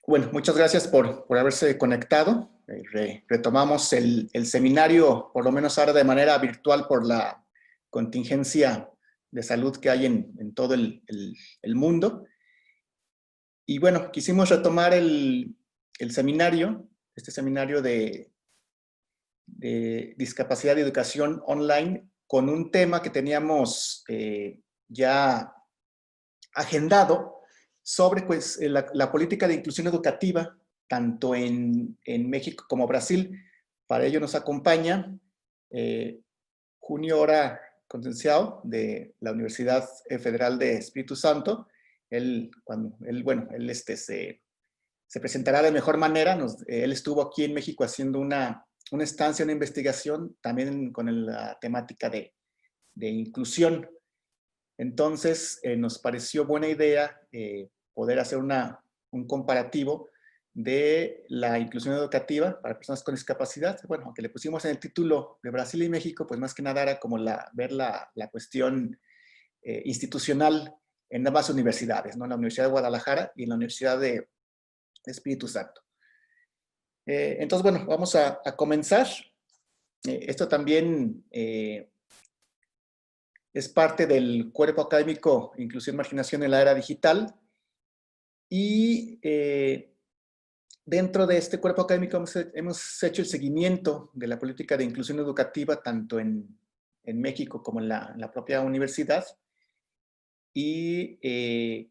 Bueno, muchas gracias por haberse conectado. Retomamos el seminario, por lo menos ahora de manera virtual por la contingencia de salud que hay en todo el mundo. Y bueno, quisimos retomar el seminario, este seminario de discapacidad y educación online, con un tema que teníamos ya agendado sobre pues, la política de inclusión educativa, tanto en México como Brasil. Para ello nos acompaña Junio Ora Concenciao, de la Universidad Federal de Espíritu Santo. Él se presentará de mejor manera. Él estuvo aquí en México haciendo una estancia, una investigación, también con la temática de inclusión. Entonces, nos pareció buena idea poder hacer un comparativo de la inclusión educativa para personas con discapacidad. Bueno, aunque le pusimos en el título de Brasil y México, pues más que nada era como ver la cuestión institucional en ambas universidades, ¿no? En la Universidad de Guadalajara y en la Universidad de Espíritu Santo. Entonces, bueno, vamos a comenzar. Esto también es parte del cuerpo académico Inclusión y Marginación en la Era Digital. Y dentro de este cuerpo académico hemos hecho el seguimiento de la política de inclusión educativa tanto en México como en la propia universidad. Y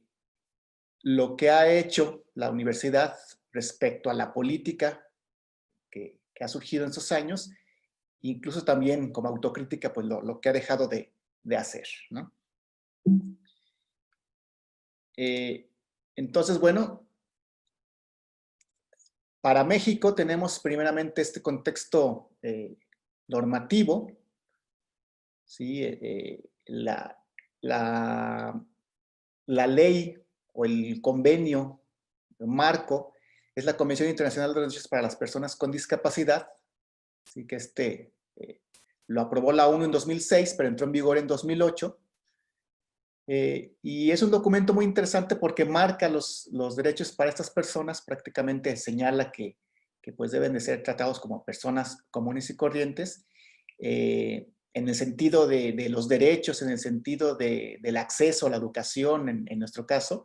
lo que ha hecho la universidad respecto a la política que ha surgido en esos años, incluso también como autocrítica, pues lo que ha dejado de hacer, ¿no? Entonces, bueno, para México tenemos primeramente este contexto normativo, ¿sí? La ley o el convenio marco es la Convención Internacional de Derechos para las Personas con Discapacidad, ¿sí? Que lo aprobó la ONU en 2006, pero entró en vigor en 2008. Y es un documento muy interesante porque marca los derechos para estas personas, prácticamente señala que pues deben de ser tratados como personas comunes y corrientes, en el sentido de los derechos, en el sentido del acceso a la educación, en nuestro caso.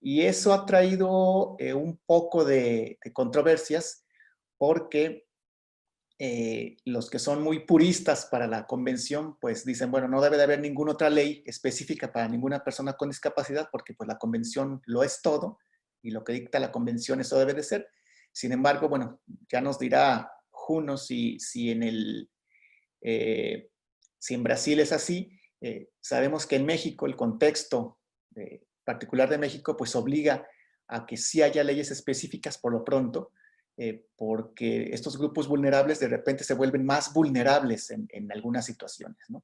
Y eso ha traído un poco de controversias porque los que son muy puristas para la convención, pues dicen, bueno, no debe de haber ninguna otra ley específica para ninguna persona con discapacidad, porque pues la convención lo es todo, y lo que dicta la convención eso debe de ser. Sin embargo, bueno, ya nos dirá Juno si en Brasil es así. Sabemos que en México el contexto particular de México pues obliga a que sí haya leyes específicas por lo pronto, porque estos grupos vulnerables de repente se vuelven más vulnerables en algunas situaciones, ¿no?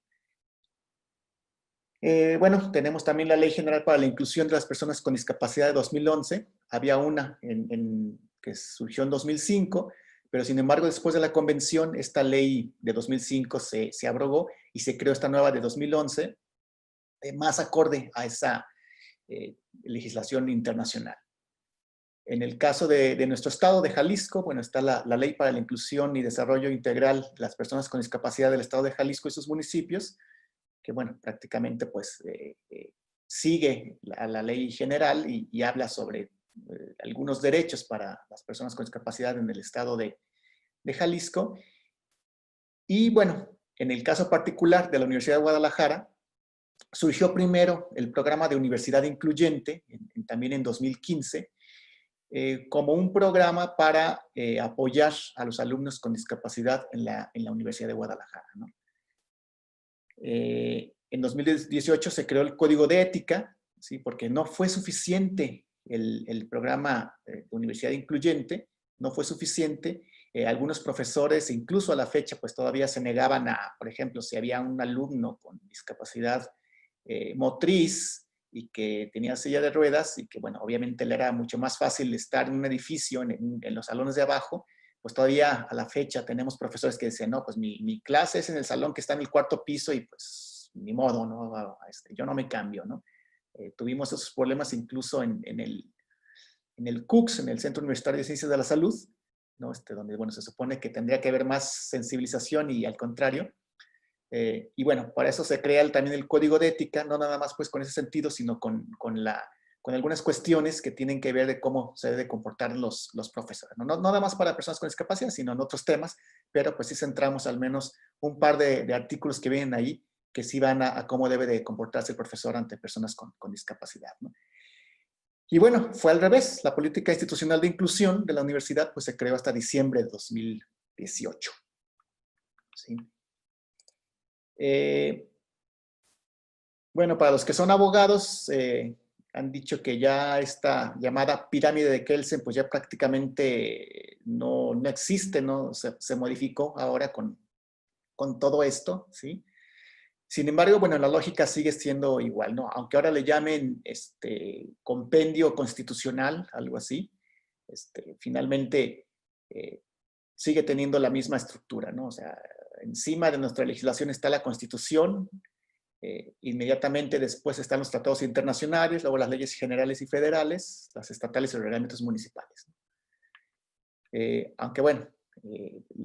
Bueno, tenemos también la Ley General para la Inclusión de las Personas con Discapacidad de 2011. Había una que surgió en 2005, pero sin embargo después de la convención esta ley de 2005 se abrogó y se creó esta nueva de 2011, más acorde a esa legislación internacional. En el caso de nuestro estado de Jalisco, bueno, está la Ley para la Inclusión y Desarrollo Integral de las Personas con Discapacidad del estado de Jalisco y sus municipios, que bueno, prácticamente pues sigue la ley general y habla sobre algunos derechos para las personas con discapacidad en el estado de Jalisco. Y bueno, en el caso particular de la Universidad de Guadalajara, surgió primero el programa de Universidad Incluyente, también en 2015, como un programa para apoyar a los alumnos con discapacidad en la Universidad de Guadalajara, ¿no? En 2018 se creó el Código de Ética, ¿sí? Porque no fue suficiente el programa de Universidad Incluyente, no fue suficiente. Algunos profesores, incluso a la fecha, pues todavía se negaban por ejemplo, si había un alumno con discapacidad motriz y que tenía silla de ruedas y que, bueno, obviamente le era mucho más fácil estar en un edificio, en los salones de abajo, pues todavía a la fecha tenemos profesores que dicen, no, pues mi clase es en el salón que está en el cuarto piso y pues ni modo, ¿no? Yo no me cambio, ¿no? Tuvimos esos problemas incluso en el CUCS, en el Centro Universitario de Ciencias de la Salud, ¿no? Donde, bueno, se supone que tendría que haber más sensibilización y al contrario. Y bueno, para eso se crea también el código de ética, no nada más pues con ese sentido, sino con algunas cuestiones que tienen que ver de cómo se deben comportar los profesores. No nada más para personas con discapacidad, sino en otros temas, pero pues sí centramos al menos un par de artículos que vienen ahí que sí van a cómo debe de comportarse el profesor ante personas con discapacidad, ¿no? Y bueno, fue al revés. La política institucional de inclusión de la universidad pues se creó hasta diciembre de 2018. ¿Sí? Bueno, para los que son abogados, han dicho que ya esta llamada pirámide de Kelsen pues ya prácticamente no existe, ¿no? Se modificó ahora con todo esto, ¿sí? Sin embargo, bueno, la lógica sigue siendo igual, ¿no? Aunque ahora le llamen compendio constitucional, algo así, finalmente sigue teniendo la misma estructura, ¿no? O sea, encima de nuestra legislación está la Constitución, inmediatamente después están los tratados internacionales, luego las leyes generales y federales, las estatales y los reglamentos municipales, ¿no? Aunque bueno,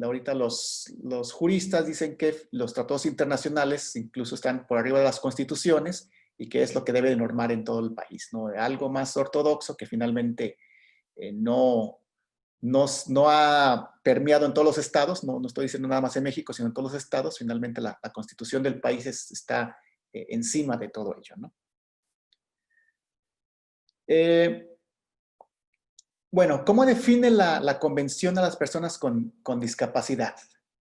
ahorita los juristas dicen que los tratados internacionales incluso están por arriba de las constituciones y que es lo que debe de normar en todo el país, ¿no? Algo más ortodoxo que finalmente no ha permeado en todos los estados, no estoy diciendo nada más en México, sino en todos los estados. Finalmente la constitución del país está encima de todo ello, ¿no? Bueno, ¿cómo define la convención a las personas con discapacidad?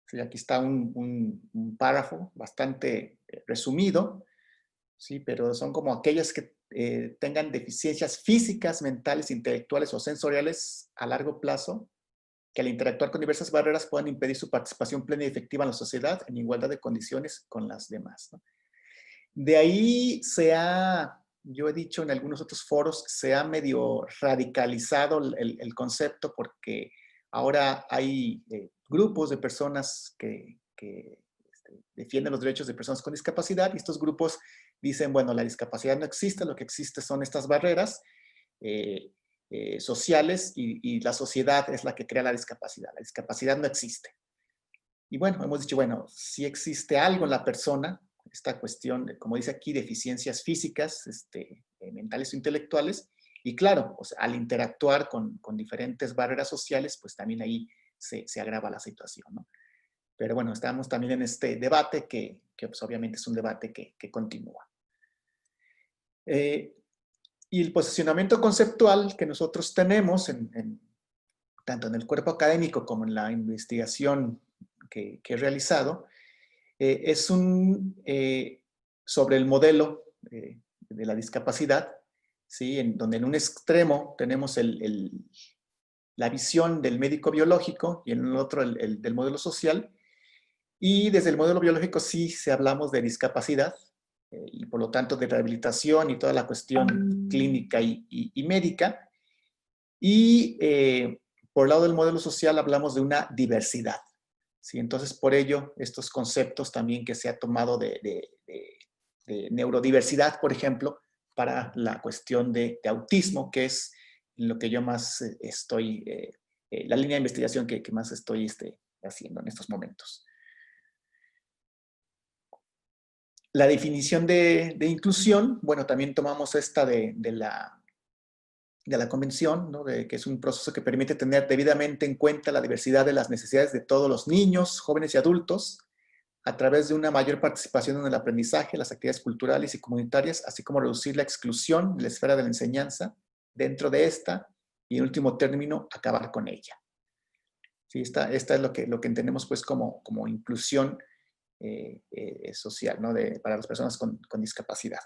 Sí, aquí está un párrafo bastante resumido, ¿sí? Pero son como aquellas que tengan deficiencias físicas, mentales, intelectuales o sensoriales a largo plazo, que al interactuar con diversas barreras puedan impedir su participación plena y efectiva en la sociedad en igualdad de condiciones con las demás, ¿no? De ahí yo he dicho en algunos otros foros, se ha medio radicalizado el concepto porque ahora hay grupos de personas que defienden los derechos de personas con discapacidad y estos grupos dicen, bueno, la discapacidad no existe, lo que existe son estas barreras sociales y la sociedad es la que crea la discapacidad no existe. Y bueno, hemos dicho, bueno, si existe algo en la persona, esta cuestión, como dice aquí, deficiencias físicas, mentales o intelectuales, y claro, o sea, al interactuar con diferentes barreras sociales, pues también ahí se agrava la situación, ¿no? Pero bueno, estamos también en este debate que pues obviamente es un debate que continúa. Y el posicionamiento conceptual que nosotros tenemos, tanto en el cuerpo académico como en la investigación que he realizado, es sobre el modelo de la discapacidad, ¿sí? Donde en un extremo tenemos la visión del médico biológico y en el otro del modelo social. Y desde el modelo biológico sí se hablamos de discapacidad y por lo tanto de rehabilitación y toda la cuestión clínica y médica. Y por el lado del modelo social hablamos de una diversidad. ¿Sí? Entonces, por ello, estos conceptos también que se ha tomado de neurodiversidad, por ejemplo, para la cuestión de autismo, que es lo que yo más estoy, la línea de investigación que más estoy haciendo en estos momentos. La definición de inclusión, bueno, también tomamos esta de la convención, ¿no? Que es un proceso que permite tener debidamente en cuenta la diversidad de las necesidades de todos los niños, jóvenes y adultos, a través de una mayor participación en el aprendizaje, las actividades culturales y comunitarias, así como reducir la exclusión de la esfera de la enseñanza dentro de esta, y en último término, acabar con ella. ¿Sí? Esta es lo que entendemos pues como inclusión social, ¿no? Para las personas con discapacidad.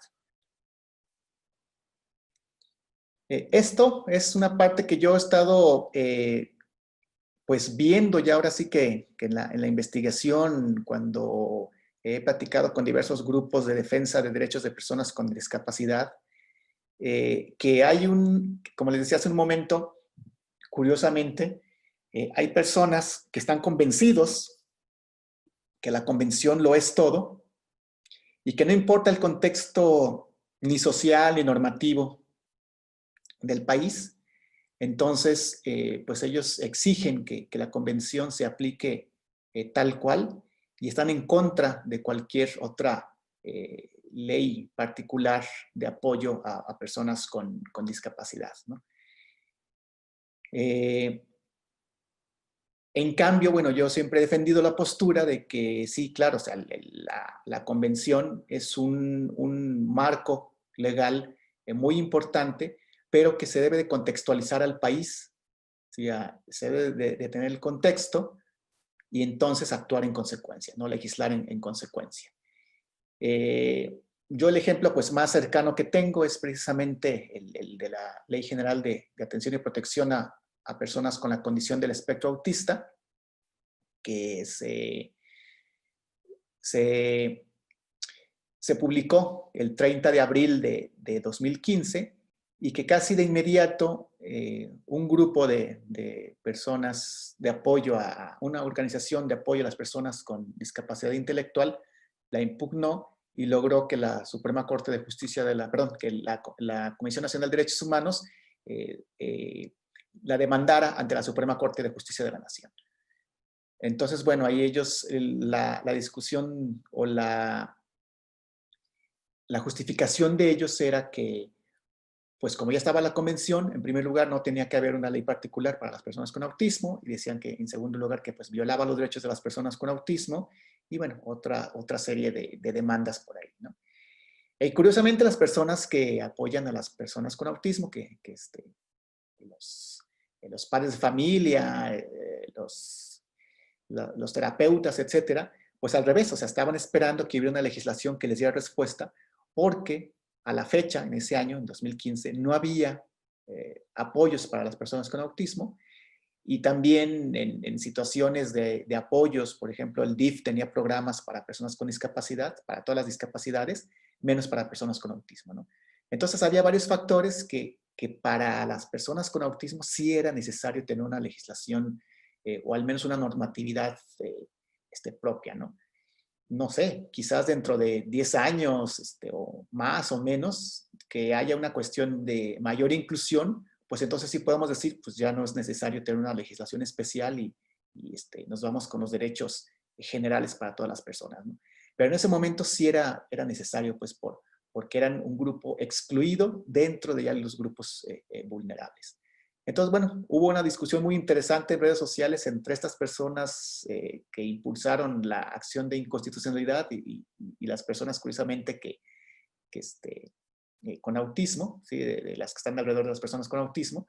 Esto es una parte que yo he estado pues viendo ya ahora sí que en la investigación, cuando he platicado con diversos grupos de defensa de derechos de personas con discapacidad, que hay como les decía hace un momento, curiosamente, hay personas que están convencidos que la convención lo es todo y que no importa el contexto ni social ni normativo del país, Entonces, pues ellos exigen que la convención se aplique tal cual y están en contra de cualquier otra ley particular de apoyo a personas con discapacidad, ¿no? En cambio, bueno, yo siempre he defendido la postura de que sí, claro, o sea, la convención es un marco legal muy importante, pero que se debe de contextualizar al país, ¿sí? Se debe de tener el contexto y entonces actuar en consecuencia, no legislar en consecuencia. Yo el ejemplo pues, más cercano que tengo es precisamente el de la Ley General de Atención y Protección a personas con la condición del espectro autista, que se publicó el 30 de abril de 2015 y que casi de inmediato un grupo de personas de apoyo a una organización de apoyo a las personas con discapacidad intelectual la impugnó y logró que la Suprema Corte de Justicia que la Comisión Nacional de Derechos Humanos la demandara ante la Suprema Corte de Justicia de la Nación. Entonces, bueno, ahí ellos, la discusión o la justificación de ellos era que, pues como ya estaba la convención, en primer lugar no tenía que haber una ley particular para las personas con autismo, y decían que en segundo lugar que pues violaba los derechos de las personas con autismo, y bueno, otra serie de demandas por ahí, ¿no? Y curiosamente las personas que apoyan a las personas con autismo, los padres de familia, los terapeutas, etcétera, pues al revés, o sea, estaban esperando que hubiera una legislación que les diera respuesta, porque a la fecha, en ese año, en 2015, no había apoyos para las personas con autismo, y también en situaciones de apoyos, por ejemplo, el DIF tenía programas para personas con discapacidad, para todas las discapacidades, menos para personas con autismo, ¿no? Entonces había varios factores que para las personas con autismo sí era necesario tener una legislación o al menos una normatividad propia, ¿no? No sé, quizás dentro de 10 años o más o menos, que haya una cuestión de mayor inclusión, pues entonces sí podemos decir, pues ya no es necesario tener una legislación especial y nos vamos con los derechos generales para todas las personas, ¿no? Pero en ese momento sí era necesario, pues porque eran un grupo excluido dentro de ya los grupos vulnerables. Entonces, bueno, hubo una discusión muy interesante en redes sociales entre estas personas que impulsaron la acción de inconstitucionalidad y las personas, curiosamente, con autismo, ¿sí? de las que están alrededor de las personas con autismo.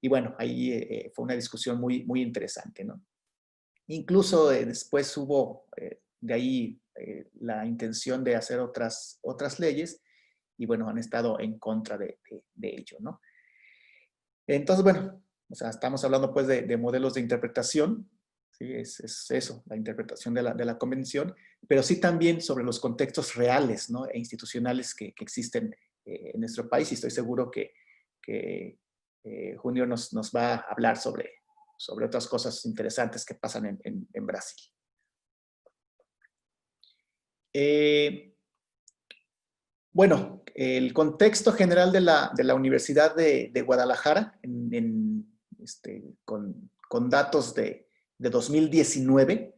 Y bueno, ahí fue una discusión muy, muy interesante, ¿no? Incluso después hubo de ahí la intención de hacer otras leyes y bueno, han estado en contra de ello, ¿no? Entonces, bueno, o sea, estamos hablando pues de modelos de interpretación, ¿sí? Es eso, la interpretación de la convención, pero sí también sobre los contextos reales, ¿no? E institucionales que existen en nuestro país, y estoy seguro que Junior nos va a hablar sobre otras cosas interesantes que pasan en Brasil. Bueno, el contexto general de la Universidad de Guadalajara, con datos de 2019,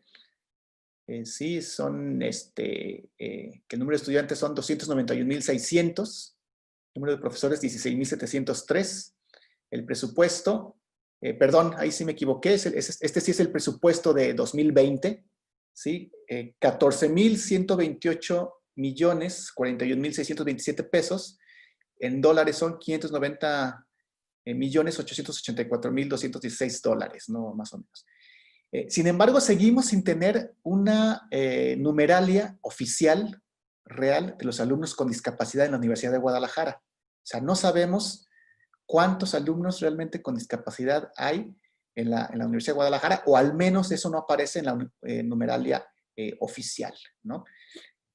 sí, son, que el número de estudiantes son 291,600, el número de profesores 16,703, el presupuesto, perdón, ahí sí me equivoqué, este sí es el presupuesto de 2020, ¿sí? 14,128,041,627 pesos, en dólares son 590,884,216 dólares, ¿no? Más o menos. Sin embargo, seguimos sin tener una numeralia oficial real de los alumnos con discapacidad en la Universidad de Guadalajara. O sea, no sabemos cuántos alumnos realmente con discapacidad hay en la Universidad de Guadalajara, o al menos eso no aparece en la numeralia oficial, ¿no?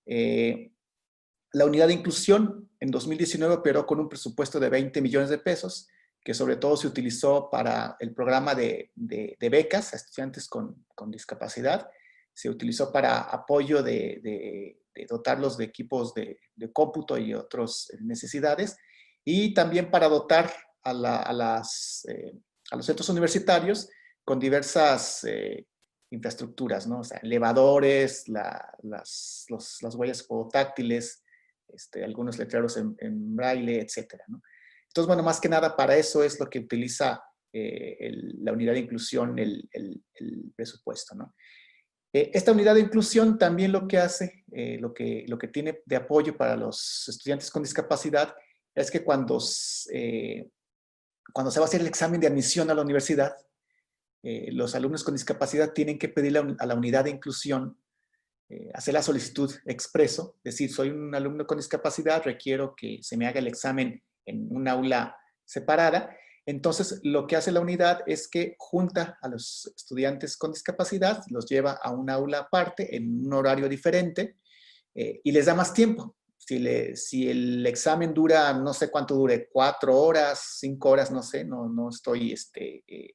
La unidad de inclusión en 2019 operó con un presupuesto de 20 millones de pesos, que sobre todo se utilizó para el programa de becas a estudiantes con discapacidad. Se utilizó para apoyo de dotarlos de equipos de cómputo y otras necesidades, y también para dotar a los centros universitarios con diversas infraestructuras, ¿no? O sea, elevadores, las huellas podotáctiles, algunos letreros en braille, etcétera, ¿no? Entonces, bueno, más que nada para eso es lo que utiliza la unidad de inclusión, el presupuesto, ¿no? Esta unidad de inclusión también lo que hace, lo que tiene de apoyo para los estudiantes con discapacidad es que cuando se va a hacer el examen de admisión a la universidad, los alumnos con discapacidad tienen que pedirle a la unidad de inclusión, hacer la solicitud expreso, decir, soy un alumno con discapacidad, requiero que se me haga el examen en un aula separada. Entonces, lo que hace la unidad es que junta a los estudiantes con discapacidad, los lleva a un aula aparte, en un horario diferente, y les da más tiempo. Si el examen dura, no sé cuánto dure, 4 horas, 5 horas, no sé, no estoy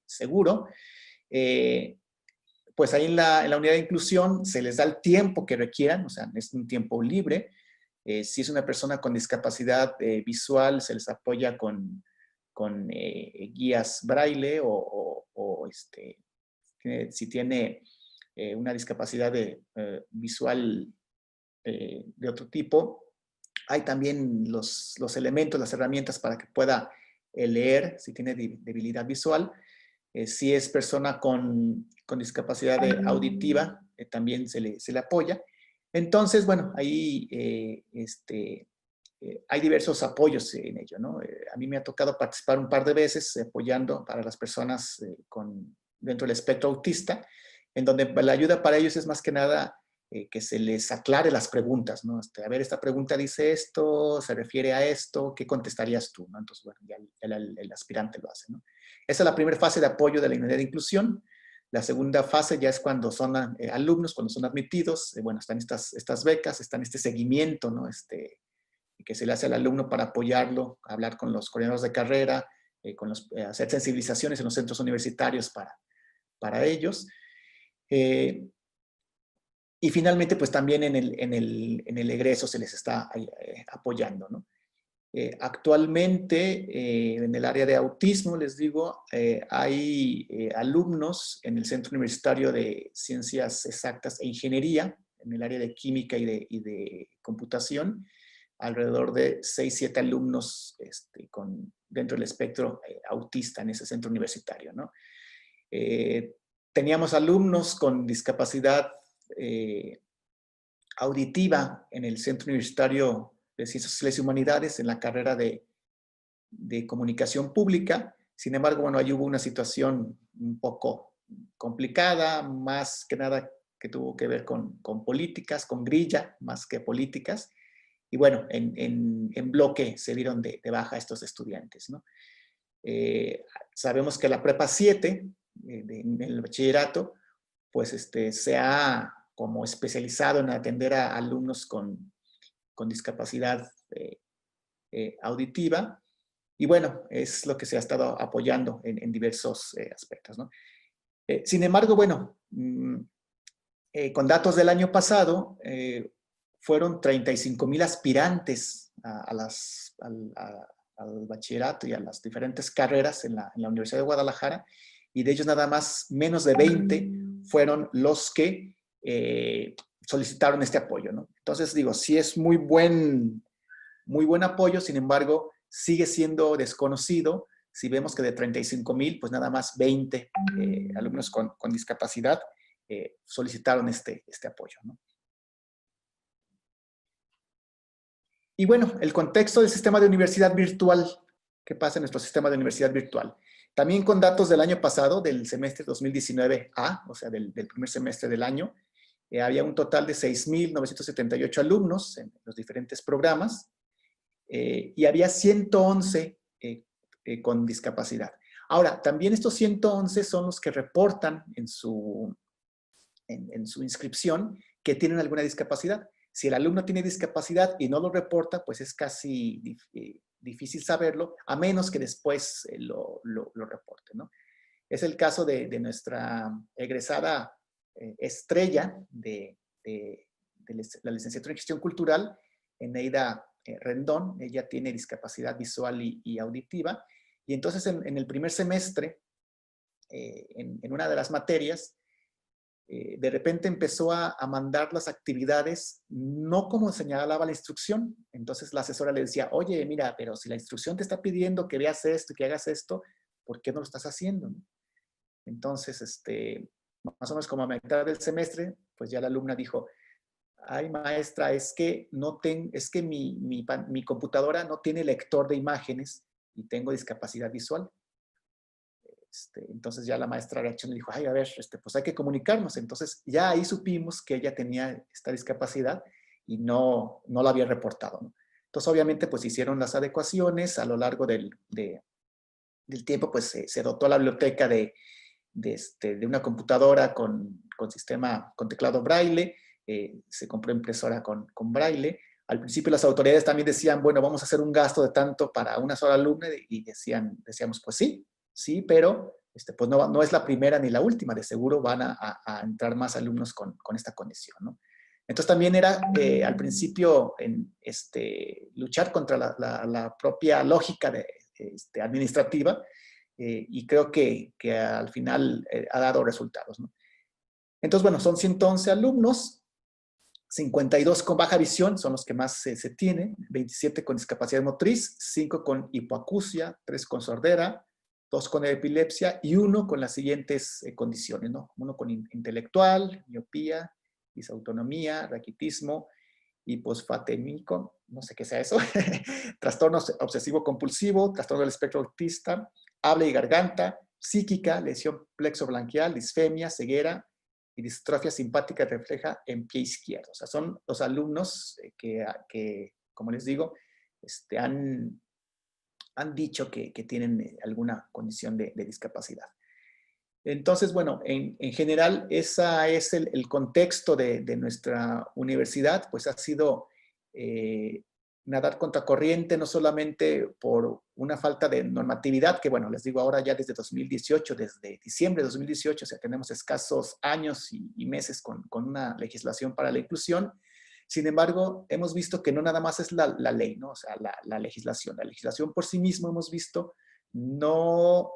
seguro, pues ahí en la unidad de inclusión se les da el tiempo que requieran, o sea, es un tiempo libre. Si es una persona con discapacidad visual, se les apoya con guías braille si tiene una discapacidad visual de otro tipo, hay también los elementos, las herramientas para que pueda leer si tiene debilidad visual. Si es persona con discapacidad auditiva, también se le apoya. Entonces, bueno, ahí hay diversos apoyos en ello, ¿no? A mí me ha tocado participar un par de veces apoyando para las personas dentro del espectro autista, en donde la ayuda para ellos es más que nada que se les aclare las preguntas, ¿no? A ver, esta pregunta dice esto, se refiere a esto, ¿qué contestarías tú? ¿No? Entonces, bueno, ya el aspirante lo hace, ¿no? Esa es la primera fase de apoyo de la unidad de inclusión. La segunda fase ya es cuando son alumnos, cuando son admitidos, bueno, están estas becas, están este seguimiento, ¿no? Que se le hace al alumno para apoyarlo, hablar con los coordinadores de carrera, hacer sensibilizaciones en los centros universitarios para ellos. Y finalmente, pues también en el egreso se les está apoyando, ¿no? Actualmente, en el área de autismo, les digo, hay alumnos en el Centro Universitario de Ciencias Exactas e Ingeniería, en el área de química y de computación, alrededor de 6, 7 alumnos dentro del espectro autista en ese centro universitario, ¿no? Teníamos alumnos con discapacidad auditiva en el Centro Universitario de Ciencias Sociales y Humanidades, en la carrera de Comunicación Pública. Sin embargo, bueno, ahí hubo una situación un poco complicada, más que nada que tuvo que ver con políticas, con grilla, más que políticas. Y bueno, en bloque se dieron de baja estos estudiantes, ¿no? Sabemos que la prepa 7, en el bachillerato, pues se ha como especializado en atender a alumnos con discapacidad auditiva. Y bueno, es lo que se ha estado apoyando en diversos aspectos, ¿no? Sin embargo, bueno, con datos del año pasado, fueron 35,000 aspirantes al bachillerato y a las diferentes carreras en la Universidad de Guadalajara, y de ellos nada más menos de 20 fueron los que solicitaron este apoyo, ¿no? Entonces digo, sí es muy buen apoyo, sin embargo, sigue siendo desconocido. Si vemos que de 35,000, pues nada más 20 alumnos con discapacidad solicitaron este apoyo, ¿no? Y bueno, el contexto del sistema de universidad virtual. ¿Qué pasa en nuestro sistema de universidad virtual? También con datos del año pasado, del semestre 2019A, o sea, del primer semestre del año, había un total de 6,978 alumnos en los diferentes programas, y había 111 con discapacidad. Ahora, también estos 111 son los que reportan en su inscripción que tienen alguna discapacidad. Si el alumno tiene discapacidad y no lo reporta, pues es casi difícil saberlo, a menos que después lo reporte, ¿no? Es el caso de nuestra egresada estrella de la licenciatura en Gestión Cultural, Eneida Rendón. Ella tiene discapacidad visual y auditiva, Y entonces en el primer semestre, en una de las materias, de repente empezó a mandar las actividades no como señalaba la instrucción. Entonces la asesora le decía, oye, mira, pero si la instrucción te está pidiendo que veas esto y que hagas esto, ¿por qué no lo estás haciendo? Entonces, más o menos como a mitad del semestre, pues ya la alumna dijo, ay maestra, es que, mi computadora no tiene lector de imágenes y tengo discapacidad visual. Entonces ya la maestra reaccionó y dijo, ay, a ver, pues hay que comunicarnos. Entonces ya ahí supimos que ella tenía esta discapacidad y no la había reportado, ¿no? Entonces obviamente pues hicieron las adecuaciones a lo largo del tiempo, pues se dotó la biblioteca de una computadora con sistema, con teclado braille, se compró impresora con braille. Al principio las autoridades también decían, bueno, vamos a hacer un gasto de tanto para una sola alumna, y decíamos, pues sí, pero pues no es la primera ni la última, de seguro van a entrar más alumnos con esta condición, ¿no? Entonces también era al principio luchar contra la propia lógica administrativa, y creo que al final ha dado resultados, ¿no? Entonces, bueno, son 111 alumnos, 52 con baja visión, son los que más se tienen, 27 con discapacidad motriz, 5 con hipoacusia, 3 con sordera, 2 con epilepsia y 1 con las siguientes condiciones, ¿no? 1 con intelectual, miopía, disautonomía, raquitismo, hiposfatémico, no sé qué sea eso, trastorno obsesivo compulsivo, trastorno del espectro autista, habla y garganta, psíquica, lesión plexobranquial, disfemia, ceguera y distrofia simpática refleja en pie izquierdo. O sea, son los alumnos que como les digo, han dicho que tienen alguna condición de discapacidad. Entonces, bueno, en general, ese es el contexto de nuestra universidad, pues ha sido nadar contracorriente, no solamente por una falta de normatividad, que bueno, les digo ahora ya desde 2018, desde diciembre de 2018, o sea, tenemos escasos años y meses con una legislación para la inclusión. Sin embargo, hemos visto que no nada más es la ley, ¿no? O sea, la legislación. La legislación por sí misma, hemos visto, no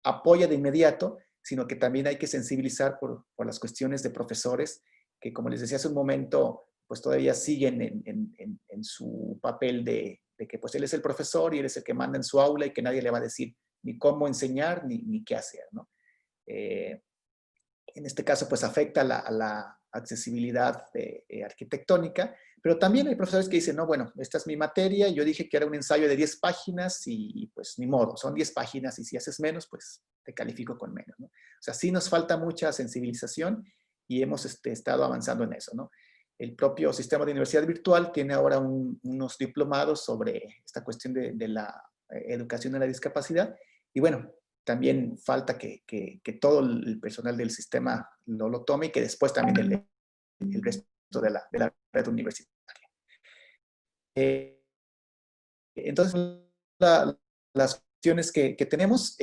apoya de inmediato, sino que también hay que sensibilizar por las cuestiones de profesores, que como les decía hace un momento, pues todavía siguen en su papel de que pues él es el profesor y él es el que manda en su aula y que nadie le va a decir ni cómo enseñar ni qué hacer, ¿no? En este caso, pues afecta a la accesibilidad arquitectónica, pero también hay profesores que dicen, no, bueno, esta es mi materia, yo dije que era un ensayo de 10 páginas y pues ni modo, son 10 páginas y si haces menos, pues te califico con menos, ¿no? O sea, sí nos falta mucha sensibilización y hemos estado avanzando en eso, ¿no? El propio sistema de universidad virtual tiene ahora unos diplomados sobre esta cuestión de la educación de la discapacidad y bueno, también falta que todo el personal del sistema lo tome y que después también el resto de la red universitaria. Entonces, las cuestiones que tenemos,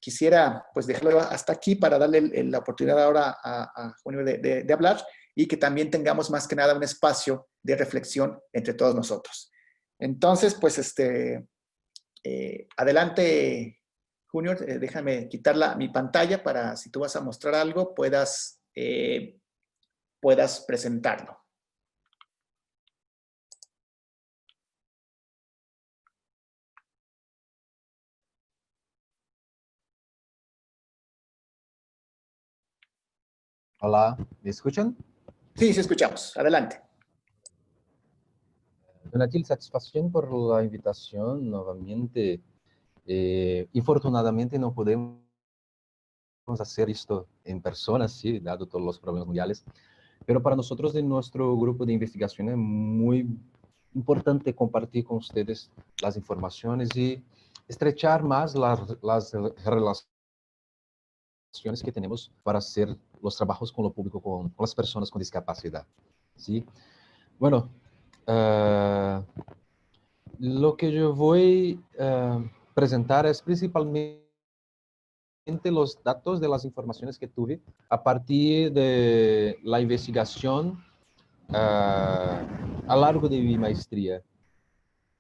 quisiera pues dejarlo hasta aquí para darle la oportunidad ahora a Junio de hablar y que también tengamos más que nada un espacio de reflexión entre todos nosotros. Entonces, pues adelante, Junior, déjame quitar mi pantalla para si tú vas a mostrar algo puedas presentarlo. Hola, ¿me escuchan? Sí, sí escuchamos. Adelante. Donatil, satisfacción por la invitación nuevamente. Infortunadamente no podemos hacer esto en persona, sí, dado todos los problemas mundiales, pero para nosotros de nuestro grupo de investigación es muy importante compartir con ustedes las informaciones y estrechar más las relaciones que tenemos para hacer los trabajos con lo público, con las personas con discapacidad, ¿sí? Bueno, lo que yo voy a presentar es principalmente los datos de las informaciones que tuve a partir de la investigación a lo largo de mi maestría.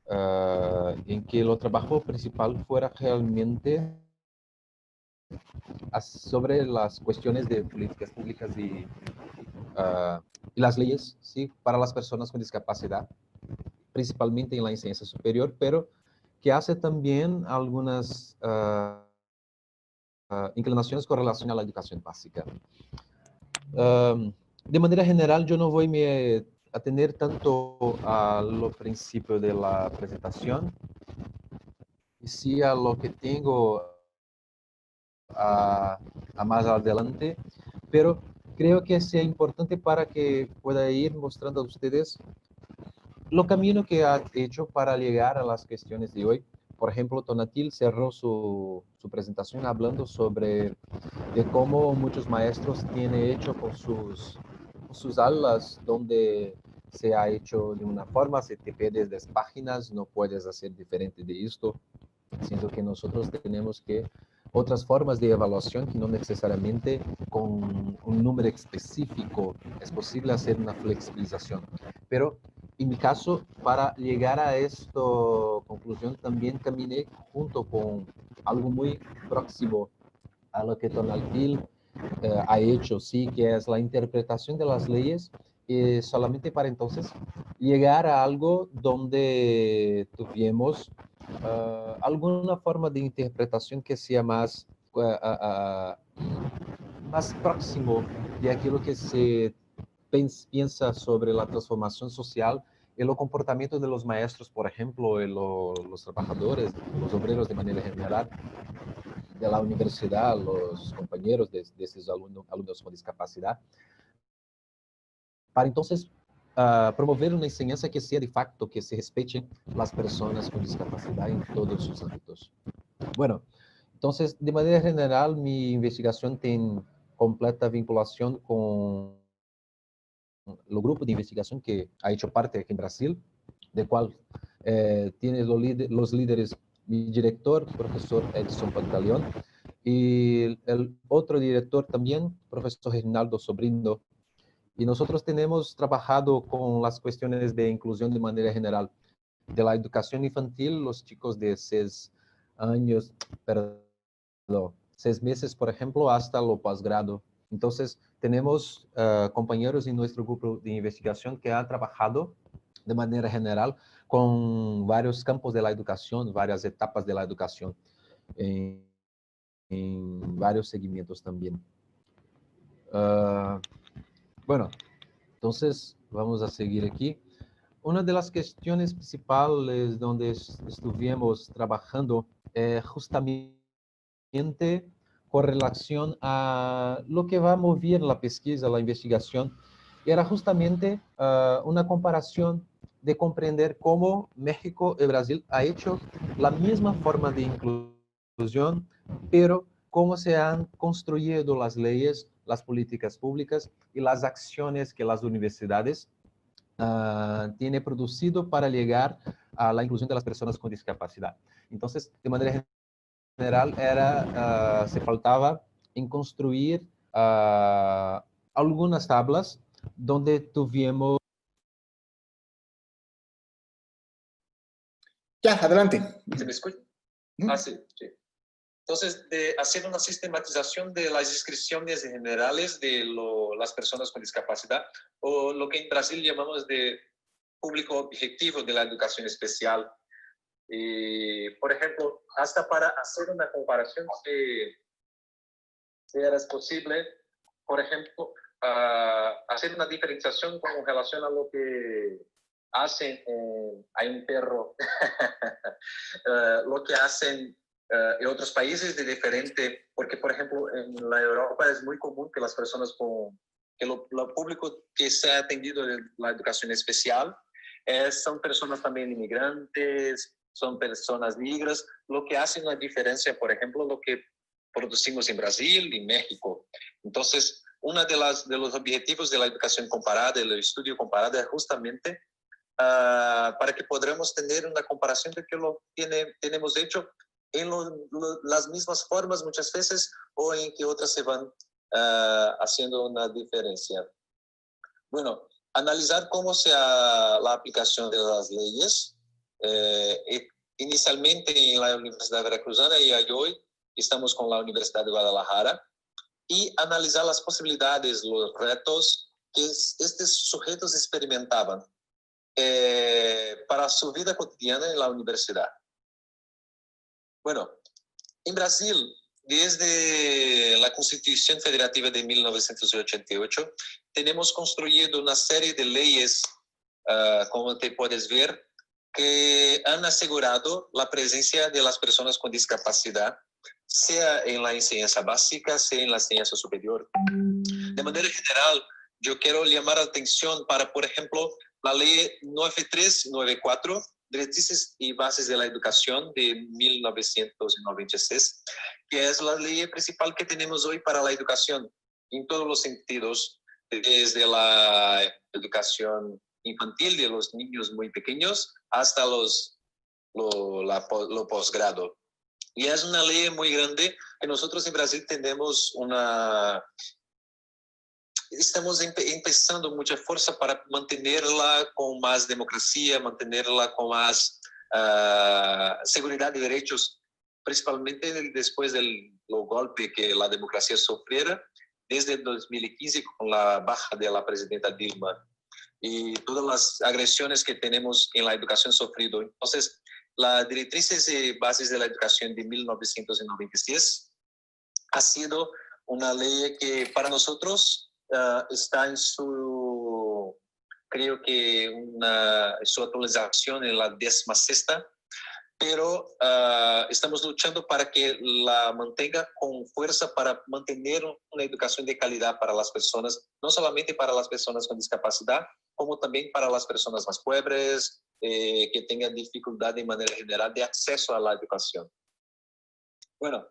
en que el trabajo principal fuera realmente sobre las cuestiones de políticas públicas y las leyes, ¿sí? Para las personas con discapacidad, principalmente en la enseñanza superior, pero que hace también algunas inclinaciones con relación a la educación básica. De manera general, yo no voy a atender tanto a lo principio de la presentación, y sí a lo que tengo a más adelante, pero creo que sea importante para que pueda ir mostrando a ustedes lo camino que ha hecho para llegar a las cuestiones de hoy. Por ejemplo, Tonatil cerró su presentación hablando sobre de cómo muchos maestros tienen hecho con sus aulas, donde se ha hecho de una forma, se te pide 10 páginas, no puedes hacer diferente de esto, siendo que nosotros tenemos que otras formas de evaluación que no necesariamente con un número específico es posible hacer una flexibilización. Pero en mi caso, para llegar a esta conclusión, también caminé junto con algo muy próximo a lo que Tonaltil ha hecho, sí, que es la interpretación de las leyes, solamente para entonces llegar a algo donde tuviéramos alguna forma de interpretación que sea más, más próximo de aquello que se piensa sobre la transformación social y el comportamiento de los maestros, por ejemplo, y los trabajadores, los obreros de manera general, de la universidad, los compañeros de esos alumnos con discapacidad, para entonces promover una enseñanza que sea de facto, que se respeten las personas con discapacidad en todos sus ámbitos. Bueno, entonces, de manera general, mi investigación tiene completa vinculación con el grupo de investigación que ha hecho parte aquí en Brasil, del cual tiene los líderes, mi director, profesor Edson Pantaleón, y el otro director también, profesor Reginaldo Sobrino. Y nosotros tenemos trabajado con las cuestiones de inclusión de manera general, de la educación infantil, los chicos de 6 años, perdón, 6 meses, por ejemplo, hasta lo posgrado. Entonces, tenemos compañeros en nuestro grupo de investigación que han trabajado de manera general con varios campos de la educación, varias etapas de la educación, en varios segmentos también. Bueno, entonces vamos a seguir aquí. Una de las cuestiones principales donde estuvimos trabajando justamente con relación a lo que va a mover la pesquisa, la investigación, era justamente una comparación de comprender cómo México y Brasil ha hecho la misma forma de inclusión, pero cómo se han construido las leyes, las políticas públicas y las acciones que las universidades tiene producido para llegar a la inclusión de las personas con discapacidad. Entonces, de manera general, se faltaba en construir algunas tablas donde tuvimos... Ya, adelante. ¿Se me escucha? Ah, sí, sí. Entonces, de hacer una sistematización de las inscripciones generales de las personas con discapacidad, o lo que en Brasil llamamos de público objetivo de la educación especial. Por ejemplo, hasta para hacer una comparación, si era posible, por ejemplo, hacer una diferenciación con relación a lo que hacen, hay un perro, lo que hacen en otros países de diferente, porque por ejemplo en la Europa es muy común que las personas que lo público que se ha atendido en la educación especial son personas también inmigrantes, son personas negras, lo que hace una diferencia, por ejemplo, lo que producimos en Brasil y México. Entonces, uno de los objetivos de la educación comparada, del estudio comparado, es justamente para que podamos tener una comparación de que lo tenemos hecho en las mismas formas muchas veces o en que otras se van haciendo una diferencia. Bueno, analizar cómo sea la aplicación de las leyes inicialmente en la Universidad Veracruzana y hoy estamos con la Universidad de Guadalajara, y analizar las posibilidades, los retos que estos sujetos experimentaban para su vida cotidiana en la universidad. Bueno, en Brasil, desde la Constitución Federativa de 1988, tenemos construido una serie de leyes, como te puedes ver, que han asegurado la presencia de las personas con discapacidad, sea en la enseñanza básica, sea en la enseñanza superior. De manera general, yo quiero llamar la atención para, por ejemplo, la ley 9394, Directrices y Bases de la Educación de 1996, que es la ley principal que tenemos hoy para la educación, en todos los sentidos, desde la educación infantil de los niños muy pequeños hasta lo posgrado. Y es una ley muy grande que nosotros en Brasil tenemos estamos empezando mucha fuerza para mantenerla con más democracia, mantenerla con más seguridad de derechos, principalmente después del golpe que la democracia sufriera desde 2015 con la baja de la presidenta Dilma y todas las agresiones que tenemos en la educación sufrido. Entonces, la Directrices y Bases de la Educación de 1996 ha sido una ley que para nosotros está en su, creo que su actualización en la 16ª, pero estamos luchando para que la mantenga con fuerza para mantener una educación de calidad para las personas, no solamente para las personas con discapacidad, como también para las personas más pobres, que tengan dificultad de manera general de acceso a la educación. Bueno,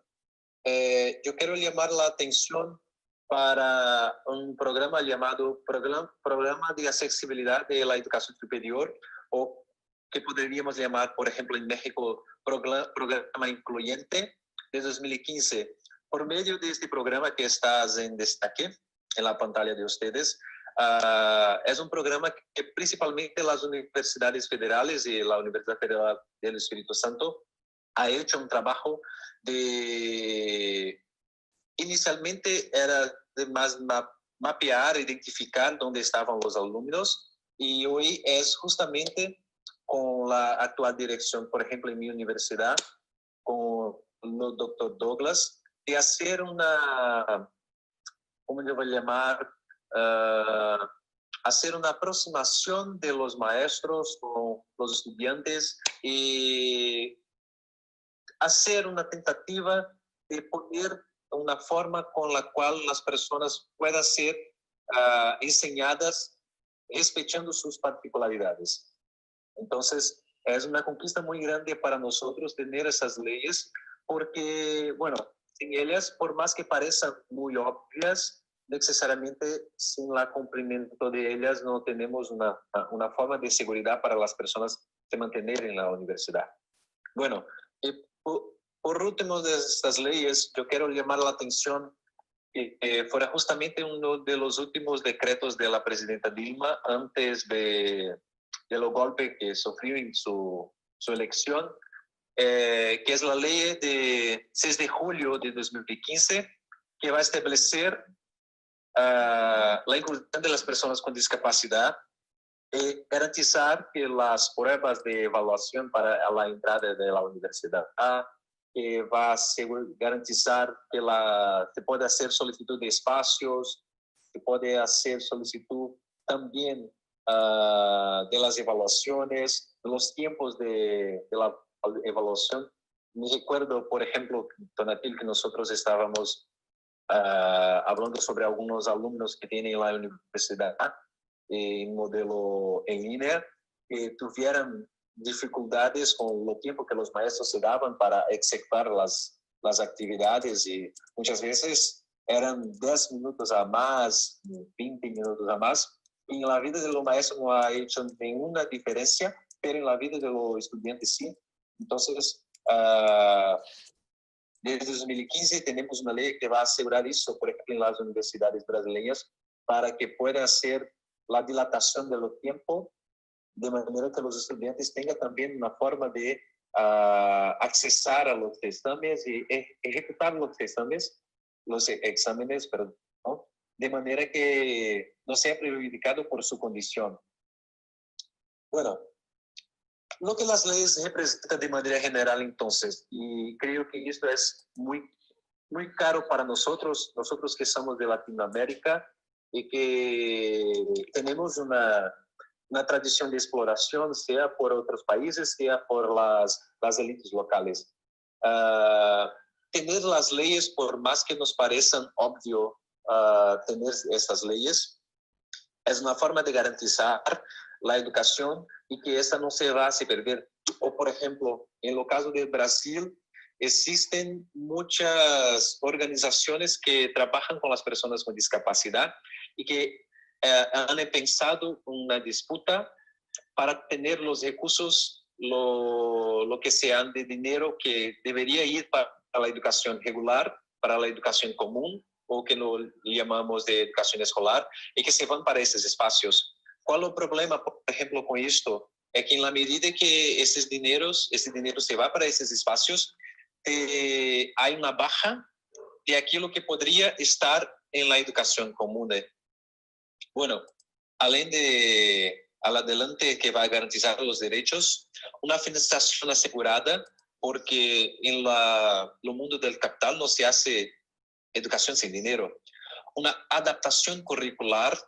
yo quiero llamar la atención para un programa llamado Programa de Accesibilidad de la Educación Superior, o que podríamos llamar, por ejemplo, en México, Programa Incluyente de 2015. Por medio de este programa que está en destaque en la pantalla de ustedes, es un programa que principalmente las universidades federales y la Universidad Federal del Espíritu Santo ha hecho un trabajo de... Inicialmente era de más mapear, identificar dónde estaban los alumnos, y hoy es justamente con la actual dirección, por ejemplo, en mi universidad, con el doctor Douglas, de hacer una, ¿cómo yo voy a llamar? Hacer una aproximación de los maestros con los estudiantes y hacer una tentativa de poner una forma con la cual las personas puedan ser enseñadas respetando sus particularidades. Entonces, es una conquista muy grande para nosotros tener esas leyes, porque, bueno, sin ellas, por más que parezcan muy obvias, necesariamente sin el cumplimiento de ellas no tenemos una forma de seguridad para las personas de mantener en la universidad. Bueno, por último de estas leyes, yo quiero llamar la atención que fuera justamente uno de los últimos decretos de la presidenta Dilma antes de los golpes que sufrió en su elección, que es la ley de 6 de julio de 2015, que va a establecer la inclusión de las personas con discapacidad y garantizar que las pruebas de evaluación para la entrada de la universidad que va a garantizar que se puede hacer solicitud de espacios, se puede hacer solicitud también de las evaluaciones, de los tiempos de la evaluación. Me recuerdo, por ejemplo, Donatil, que nosotros estábamos hablando sobre algunos alumnos que tienen la universidad en modelo en línea, que tuvieran dificultades con el tiempo que los maestros se daban para ejecutar las actividades, y muchas veces eran 10 minutos a más, 20 minutos a más. Y en la vida de los maestros no ha hecho ninguna diferencia, pero en la vida de los estudiantes sí. Entonces, desde 2015 tenemos una ley que va a asegurar eso, por ejemplo, en las universidades brasileñas, para que pueda hacer la dilatación del tiempo de manera que los estudiantes tengan también una forma de accesar a los exámenes y ejecutar los exámenes, perdón, ¿no? De manera que no sea prejudicado por su condición. Bueno, lo que las leyes representan de manera general entonces, y creo que esto es muy caro para nosotros que somos de Latinoamérica y que tenemos una tradición de exploración, sea por otros países, sea por las élites locales. Tener las leyes, por más que nos parezcan obvio tener estas leyes, es una forma de garantizar la educación y que esta no se va a perder. O, por ejemplo, en el caso de Brasil, existen muchas organizaciones que trabajan con las personas con discapacidad y que han pensado una disputa para tener los recursos, lo que sean de dinero que debería ir para la educación regular, para la educación común, o que lo llamamos de educación escolar, y que se van para esos espacios. ¿Cuál es el problema, por ejemplo, con esto? Es que en la medida que ese dinero se va para esos espacios, hay una baja de aquello que podría estar en la educación común. Bueno, além de al adelante que va a garantizar los derechos, una financiación asegurada, porque en lo mundo del capital no se hace educación sin dinero. Una adaptación curricular,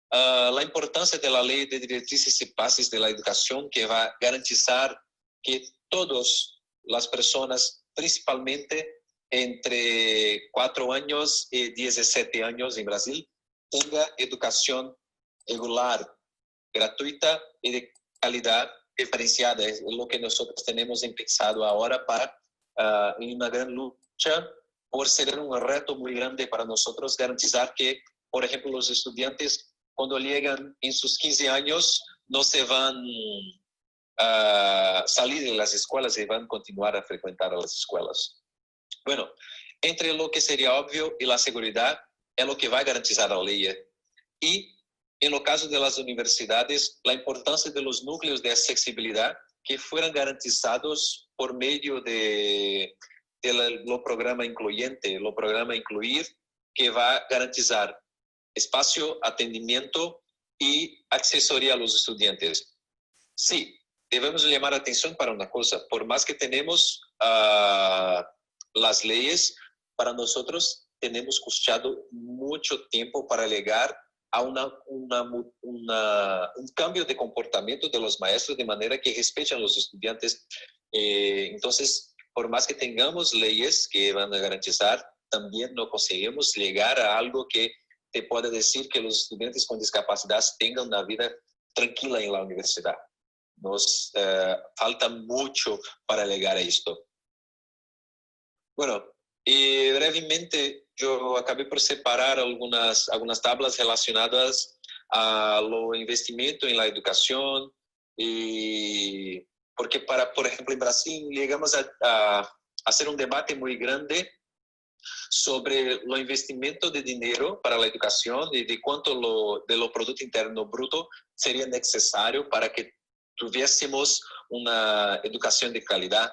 la importancia de la ley de directrices y bases de la educación, que va a garantizar que todas las personas, principalmente entre 4 años y 17 años en Brasil, tenga educación regular, gratuita y de calidad diferenciada. Es lo que nosotros tenemos pensado ahora para una gran lucha, por ser un reto muy grande para nosotros garantizar que, por ejemplo, los estudiantes cuando llegan en sus 15 años no se van a salir de las escuelas y van a continuar a frecuentar las escuelas. Bueno, entre lo que sería obvio y la seguridad es lo que va a garantizar la ley. Y en el caso de las universidades, la importancia de los núcleos de accesibilidad que fueran garantizados por medio de lo programa incluyente, lo programa Incluir, que va a garantizar espacio, atendimiento y asesoría a los estudiantes. Sí, debemos llamar atención para una cosa, por más que tenemos las leyes, para nosotros tenemos costado mucho tiempo para llegar a un cambio de comportamiento de los maestros de manera que respeten a los estudiantes. Entonces, por más que tengamos leyes que van a garantizar, también no conseguimos llegar a algo que te pueda decir que los estudiantes con discapacidad tengan una vida tranquila en la universidad. Nos falta mucho para llegar a esto. Bueno, y brevemente yo acabé por separar algunas tablas relacionadas a lo investimento en la educación, y porque por ejemplo, en Brasil llegamos a hacer un debate muy grande sobre lo investimento de dinero para la educación y de cuánto de lo Producto Interno Bruto sería necesario para que tuviésemos una educación de calidad.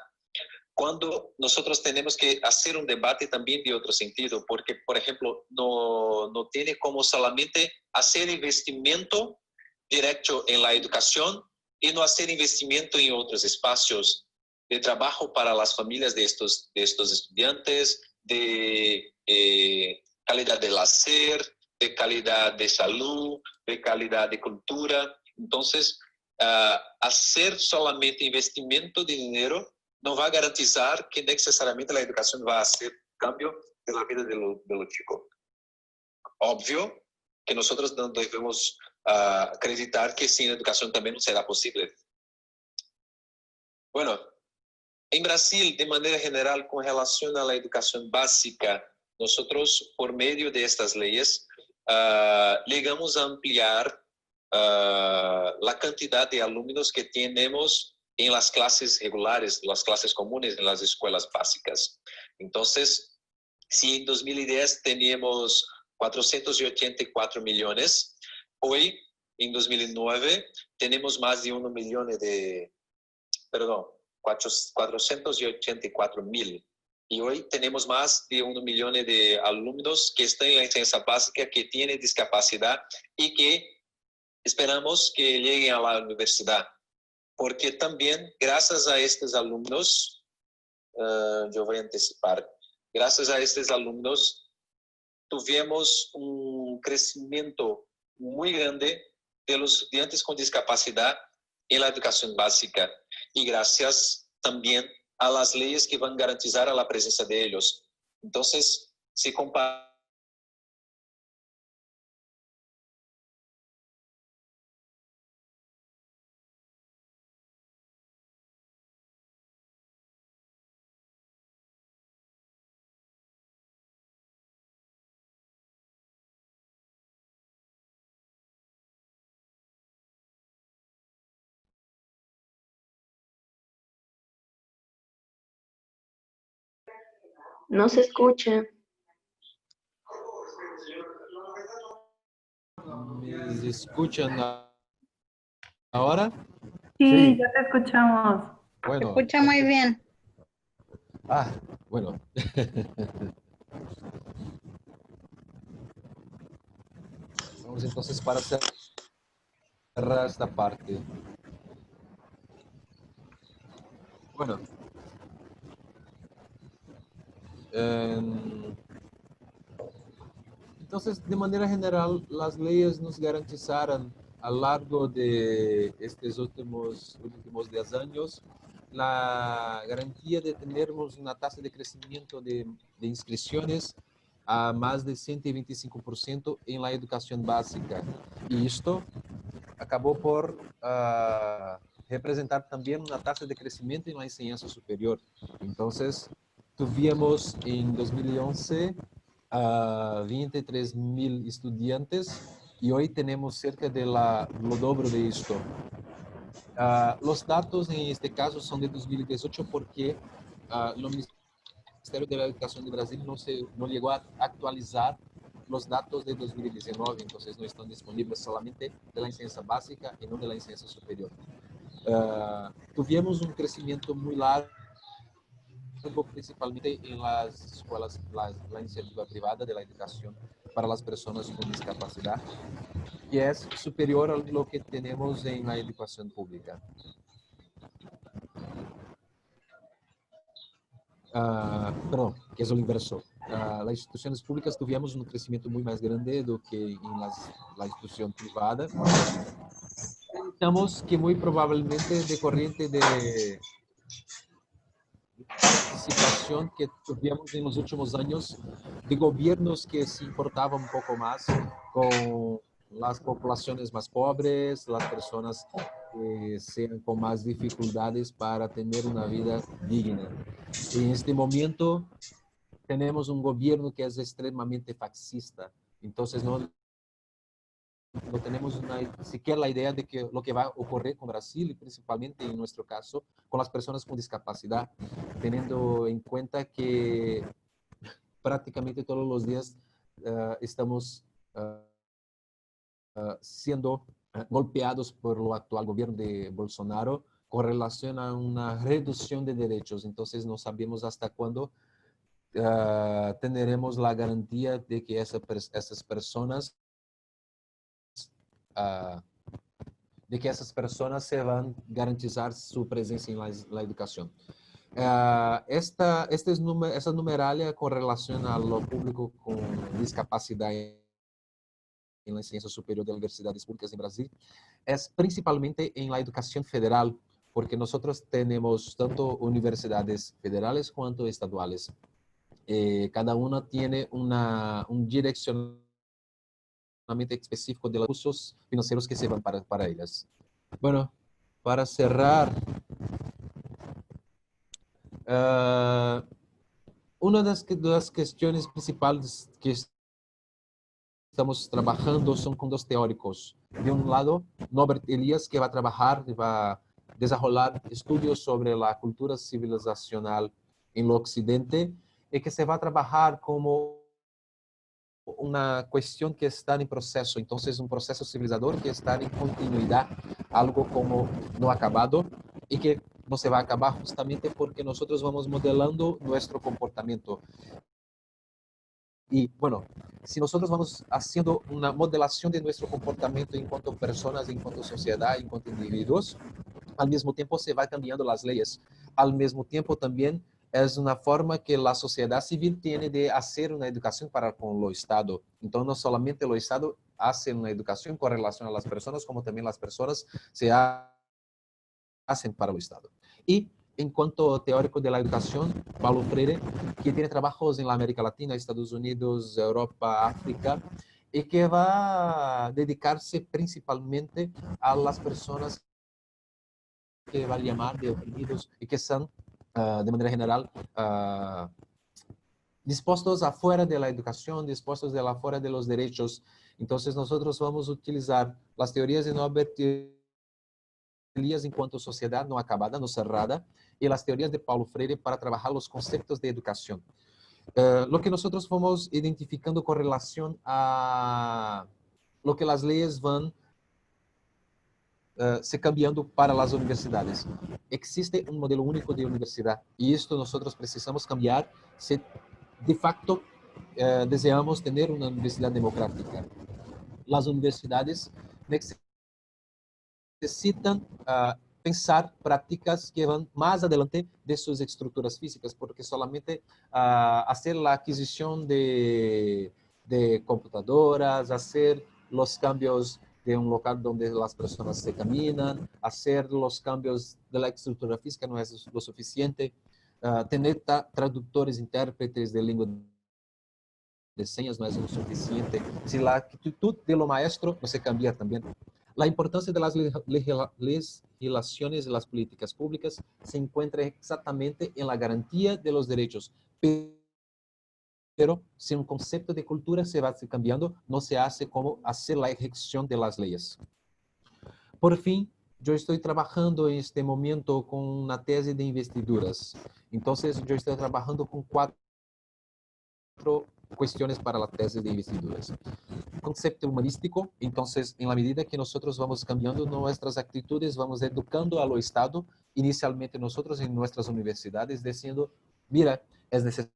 Cuando nosotros tenemos que hacer un debate también de otro sentido, porque, por ejemplo, no tiene como solamente hacer investimento directo en la educación y no hacer investimento en otros espacios de trabajo para las familias de estos estudiantes, de calidad del hacer, de calidad de salud, de calidad de cultura. Entonces, hacer solamente investimento de dinero no va a garantizar que necesariamente la educación va a hacer cambio de la vida de los chicos. Obvio que nosotros no debemos acreditar que sin educación también no será posible. Bueno, en Brasil, de manera general, con relación a la educación básica, nosotros, por medio de estas leyes, llegamos a ampliar la cantidad de alumnos que tenemos en las clases regulares, las clases comunes en las escuelas básicas. Entonces, si en 2010 teníamos 484 millones, hoy en 2009 tenemos más de 1 millón de, perdón, 484.000. Y hoy tenemos más de 1 millón de alumnos que están en la enseñanza básica, que tienen discapacidad y que esperamos que lleguen a la universidad. Porque también, gracias a estos alumnos, yo voy a anticipar, gracias a estos alumnos tuvimos un crecimiento muy grande de los estudiantes con discapacidad en la educación básica, y gracias también a las leyes que van a garantizar a la presencia de ellos. Entonces, si compara No se escucha. ¿Me escuchan ahora? Sí, ya te escuchamos. Se Bueno, escucha muy bien. bueno. Vamos entonces para cerrar esta parte. Bueno. Entonces, de manera general, las leyes nos garantizaron a lo largo de estos últimos 10 años la garantía de tenermos una tasa de crecimiento de inscripciones a más de 125% en la educación básica. Y esto acabó por representar también una tasa de crecimiento en la enseñanza superior. Entonces, tuvimos en 2011 a 23.000 estudiantes y hoy tenemos cerca de lo doble de esto. Los datos en este caso son de 2018 porque el Ministerio de la Educación de Brasil no llegó a actualizar los datos de 2019, entonces no están disponibles solamente de la enseñanza básica y no de la enseñanza superior. Tuvimos un crecimiento muy largo, principalmente en las escuelas, la iniciativa privada de la educación para las personas con discapacidad, que es superior a lo que tenemos en la educación pública. Perdón, que es lo inverso. Las instituciones públicas tuvimos un crecimiento muy más grande do que en la institución privada. Pensamos que muy probablemente decorriente de participación que tuvimos en los últimos años de gobiernos que se importaban un poco más con las poblaciones más pobres, las personas que sean con más dificultades para tener una vida digna. En este momento tenemos un gobierno que es extremadamente fascista, entonces no tenemos siquiera la idea de que lo que va a ocurrir con Brasil y principalmente en nuestro caso con las personas con discapacidad, teniendo en cuenta que prácticamente todos los días estamos siendo golpeados por lo actual gobierno de Bolsonaro con relación a una reducción de derechos. Entonces no sabemos hasta cuándo tendremos la garantía de que esas personas se van a garantizar su presencia en la educación. Esa numeralia con relación a lo público con discapacidad en la enseñanza superior de universidades públicas en Brasil es principalmente en la educación federal, porque nosotros tenemos tanto universidades federales cuanto estaduales. Cada una tiene un direccionamiento específico de los recursos financieros que se van para ellas. Bueno, para cerrar, una de las cuestiones principales que estamos trabajando son con dos teóricos. De un lado, Norbert Elias, que va a trabajar y va a desarrollar estudios sobre la cultura civilizacional en el occidente y que se va a trabajar como una cuestión que está en proceso, entonces un proceso civilizador que está en continuidad, algo como no acabado y que no se va a acabar justamente porque nosotros vamos modelando nuestro comportamiento. Y bueno, si nosotros vamos haciendo una modelación de nuestro comportamiento en cuanto a personas, en cuanto a sociedad, en cuanto a individuos, al mismo tiempo se va cambiando las leyes. Al mismo tiempo también es una forma que la sociedad civil tiene de hacer una educación para con lo Estado. Entonces, no solamente lo Estado hace una educación con relación a las personas, como también las personas se hacen para el Estado. Y en cuanto teórico de la educación, Paulo Freire, que tiene trabajos en la América Latina, Estados Unidos, Europa, África, y que va a dedicarse principalmente a las personas que va a llamar de oprimidos y que son, de manera general, dispuestos afuera de la educación, dispuestos de afuera de los derechos. Entonces nosotros vamos a utilizar las teorías de Norbert Elias en cuanto a sociedad no acabada, no cerrada, y las teorías de Paulo Freire para trabajar los conceptos de educación. Lo que nosotros vamos identificando con relación a lo que las leyes van se cambiando para las universidades. Existe un modelo único de universidad y esto nosotros precisamos cambiar si de facto deseamos tener una universidad democrática. Las universidades necesitan pensar prácticas que van más adelante de sus estructuras físicas, porque solamente hacer la adquisición de computadoras, hacer los cambios de un local donde las personas se caminan, hacer los cambios de la estructura física no es lo suficiente. Tener traductores, intérpretes de lengua de señas no es lo suficiente. Si la actitud de lo maestro no se cambia también. La importancia de las legislaciones y las políticas públicas se encuentra exactamente en la garantía de los derechos. Pero si un concepto de cultura se va cambiando, no se hace como hacer la ejecución de las leyes. Por fin, yo estoy trabajando en este momento con una tesis de investiduras. Entonces, yo estoy trabajando con 4 cuestiones para la tesis de investiduras. Concepto humanístico, entonces, en la medida que nosotros vamos cambiando nuestras actitudes, vamos educando a lo Estado, inicialmente nosotros en nuestras universidades, diciendo, mira, es necesario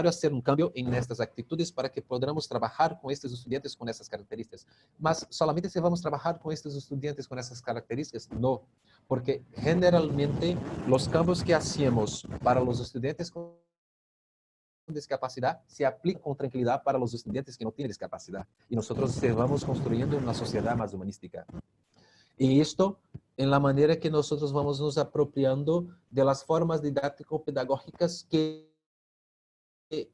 hacer un cambio en estas actitudes para que podamos trabajar con estos estudiantes con esas características. Mas solamente si vamos a trabajar con estos estudiantes con esas características, no, porque generalmente los cambios que hacemos para los estudiantes con discapacidad se aplica con tranquilidad para los estudiantes que no tienen discapacidad. Y nosotros vamos construyendo una sociedad más humanística. Y esto en la manera que nosotros vamos nos apropiando de las formas didáctico-pedagógicas que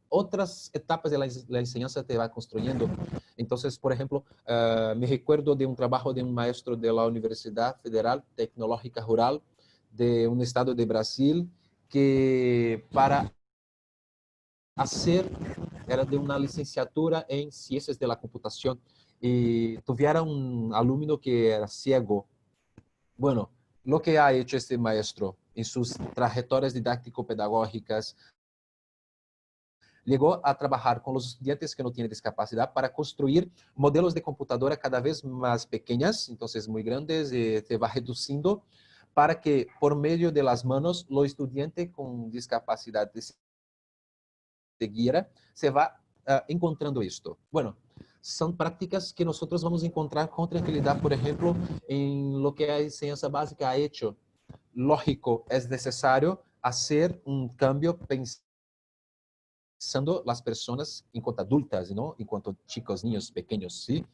otras etapas de la enseñanza te va construyendo. Entonces, por ejemplo, me recuerdo de un trabajo de un maestro de la Universidad Federal Tecnológica Rural de un estado de Brasil que para hacer era de una licenciatura en ciencias de la computación y tuviera un alumno que era ciego. Bueno, lo que ha hecho este maestro en sus trayectorias didáctico-pedagógicas, llegó a trabajar con los estudiantes que no tienen discapacidad para construir modelos de computadora cada vez más pequeñas, entonces muy grandes, se va reduciendo para que por medio de las manos, los estudiantes con discapacidad de ceguera se va encontrando esto. Bueno, son prácticas que nosotros vamos a encontrar con tranquilidad, por ejemplo, en lo que a enseñanza básica ha hecho. Lógico, es necesario hacer un cambio pensando las personas en cuanto adultas, ¿no? En cuanto chicos, niños pequeños, ¿sí?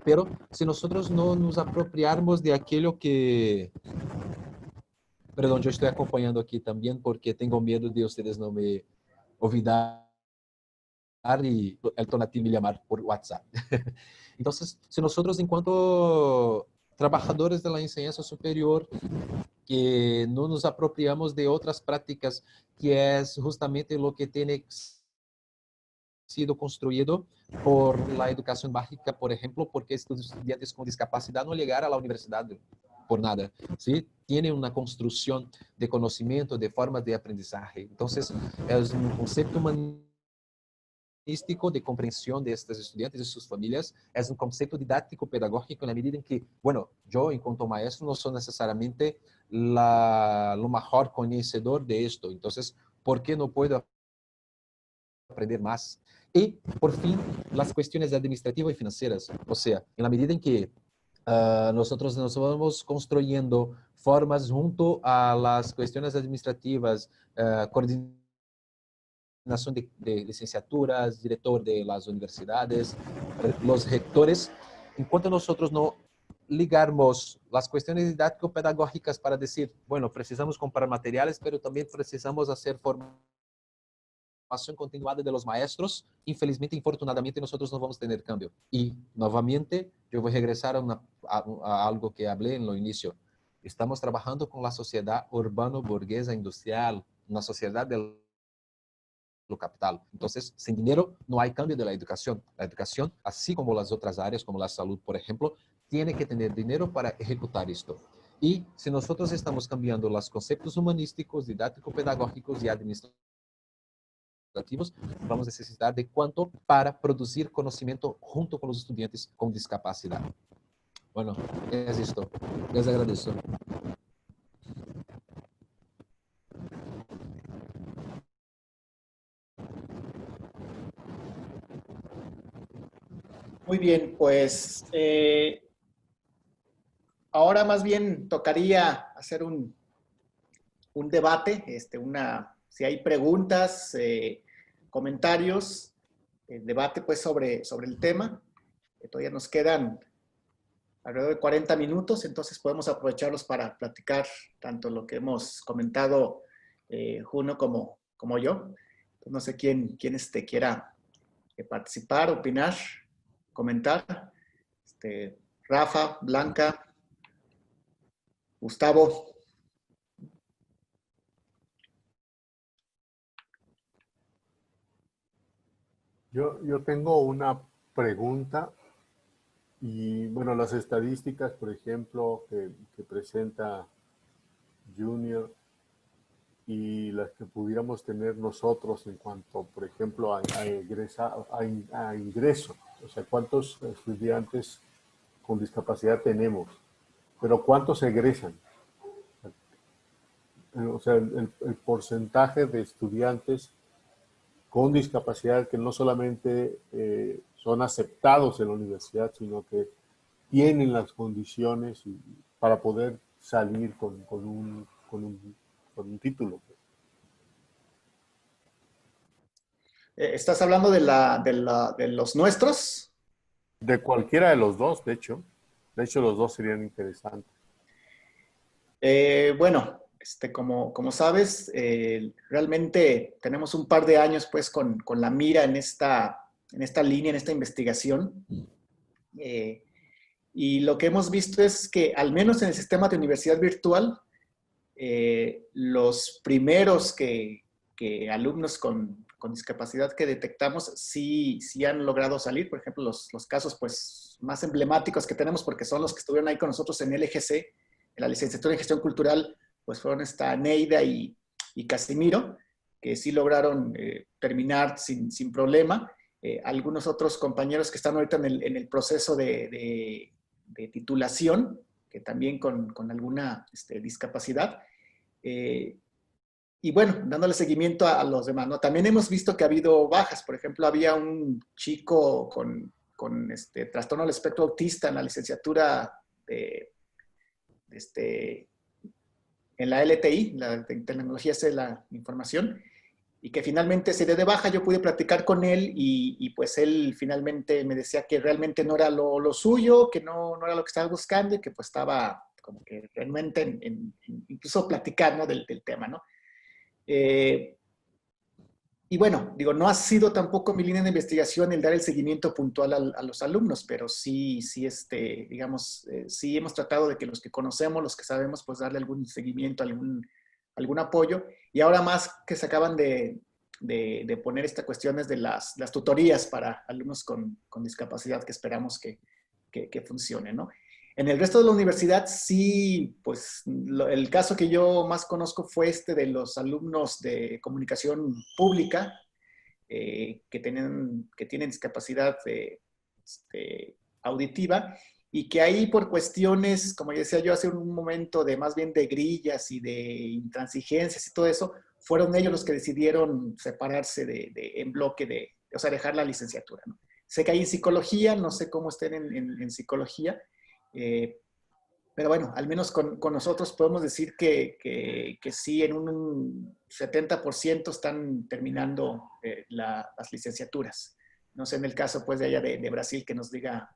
Pero si nosotros no nos apropiarmos de aquello que... Perdón, yo estoy acompañando aquí también porque tengo miedo de ustedes no me olvidar y el Tonati me llamar por WhatsApp. Entonces, si nosotros en cuanto trabajadores de la enseñanza superior, que no nos apropiamos de otras prácticas, que es justamente lo que tiene sido construido por la educación básica, por ejemplo, porque estos estudiantes con discapacidad no llegaron a la universidad por nada, ¿sí? Tienen una construcción de conocimiento, de formas de aprendizaje. Entonces, es un concepto humanista humanístico de comprensión de estos estudiantes y sus familias, es un concepto didáctico pedagógico en la medida en que, bueno, yo en cuanto maestro no soy necesariamente lo mejor conocedor de esto, entonces, ¿por qué no puedo aprender más? Y, por fin, las cuestiones administrativas y financieras, o sea, en la medida en que nosotros nos vamos construyendo formas junto a las cuestiones administrativas, coordinación de licenciaturas, director de las universidades, los rectores, enquanto nosotros no ligarmos las cuestiones didáctico-pedagógicas para decir, bueno, precisamos comprar materiales, pero también precisamos hacer formación continuada de los maestros, infelizmente, infortunadamente, nosotros no vamos a tener cambio. Y, nuevamente, yo voy a regresar a algo que hablé en lo inicio. Estamos trabajando con la sociedad urbano-burguesa industrial, una sociedad del lo capital. Entonces, sin dinero no hay cambio de la educación. La educación, así como las otras áreas, como la salud, por ejemplo, tiene que tener dinero para ejecutar esto. Y si nosotros estamos cambiando los conceptos humanísticos, didáctico-pedagógicos y administrativos, vamos a necesitar de cuánto para producir conocimiento junto con los estudiantes con discapacidad. Bueno, es esto. Les agradezco. Muy bien, pues ahora más bien tocaría hacer un debate, si hay preguntas, comentarios, debate pues sobre el tema. Todavía nos quedan alrededor de 40 minutos, entonces podemos aprovecharlos para platicar tanto lo que hemos comentado Juno como yo. Entonces, no sé quién quiera participar, opinar, comentar. Rafa, Blanca, Gustavo. Yo tengo una pregunta y, bueno, las estadísticas, por ejemplo, que presenta Junior y las que pudiéramos tener nosotros en cuanto, por ejemplo, a ingreso. O sea, ¿cuántos estudiantes con discapacidad tenemos? Pero ¿cuántos egresan? O sea, el porcentaje de estudiantes con discapacidad que no solamente son aceptados en la universidad, sino que tienen las condiciones para poder salir con un título. ¿Estás hablando de los nuestros? De cualquiera de los dos, de hecho. De hecho, los dos serían interesantes. Bueno, como sabes, realmente tenemos un par de años pues con la mira en esta línea, en esta investigación. Y lo que hemos visto es que al menos en el sistema de universidad virtual, los primeros alumnos con discapacidad que detectamos sí han logrado salir. Por ejemplo, los casos pues, más emblemáticos que tenemos, porque son los que estuvieron ahí con nosotros en LGC, en la licenciatura en gestión cultural, pues fueron Neida y Casimiro, que sí lograron terminar sin problema. Algunos otros compañeros que están ahorita en el proceso de titulación, que también con alguna discapacidad. Y bueno, dándole seguimiento a los demás, ¿no? También hemos visto que ha habido bajas. Por ejemplo, había un chico con trastorno del espectro autista en la licenciatura en la LTI, la Tecnologías de la Información, y que finalmente se dio de baja. Yo pude platicar con él y pues él finalmente me decía que realmente no era lo suyo, que no era lo que estaba buscando y que pues estaba como que realmente incluso platicar, ¿no? del tema, ¿no? Y bueno, digo, no ha sido tampoco mi línea de investigación el dar el seguimiento puntual a los alumnos, pero sí digamos, sí hemos tratado de que los que conocemos, los que sabemos, pues darle algún seguimiento, algún apoyo. Y ahora más que se acaban de poner estas cuestiones de las tutorías para alumnos con discapacidad, que esperamos que funcione, ¿no? En el resto de la universidad, sí, pues el caso que yo más conozco fue de los alumnos de comunicación pública, que tienen discapacidad auditiva, y que ahí por cuestiones, como decía yo hace un momento, de más bien de grillas y de intransigencias y todo eso, fueron ellos los que decidieron separarse en bloque, o sea, dejar la licenciatura, ¿no? Sé que hay en psicología, no sé cómo estén en psicología, pero bueno, al menos con nosotros podemos decir que sí, en un 70% están terminando las licenciaturas. No sé, en el caso pues de allá de Brasil, que nos diga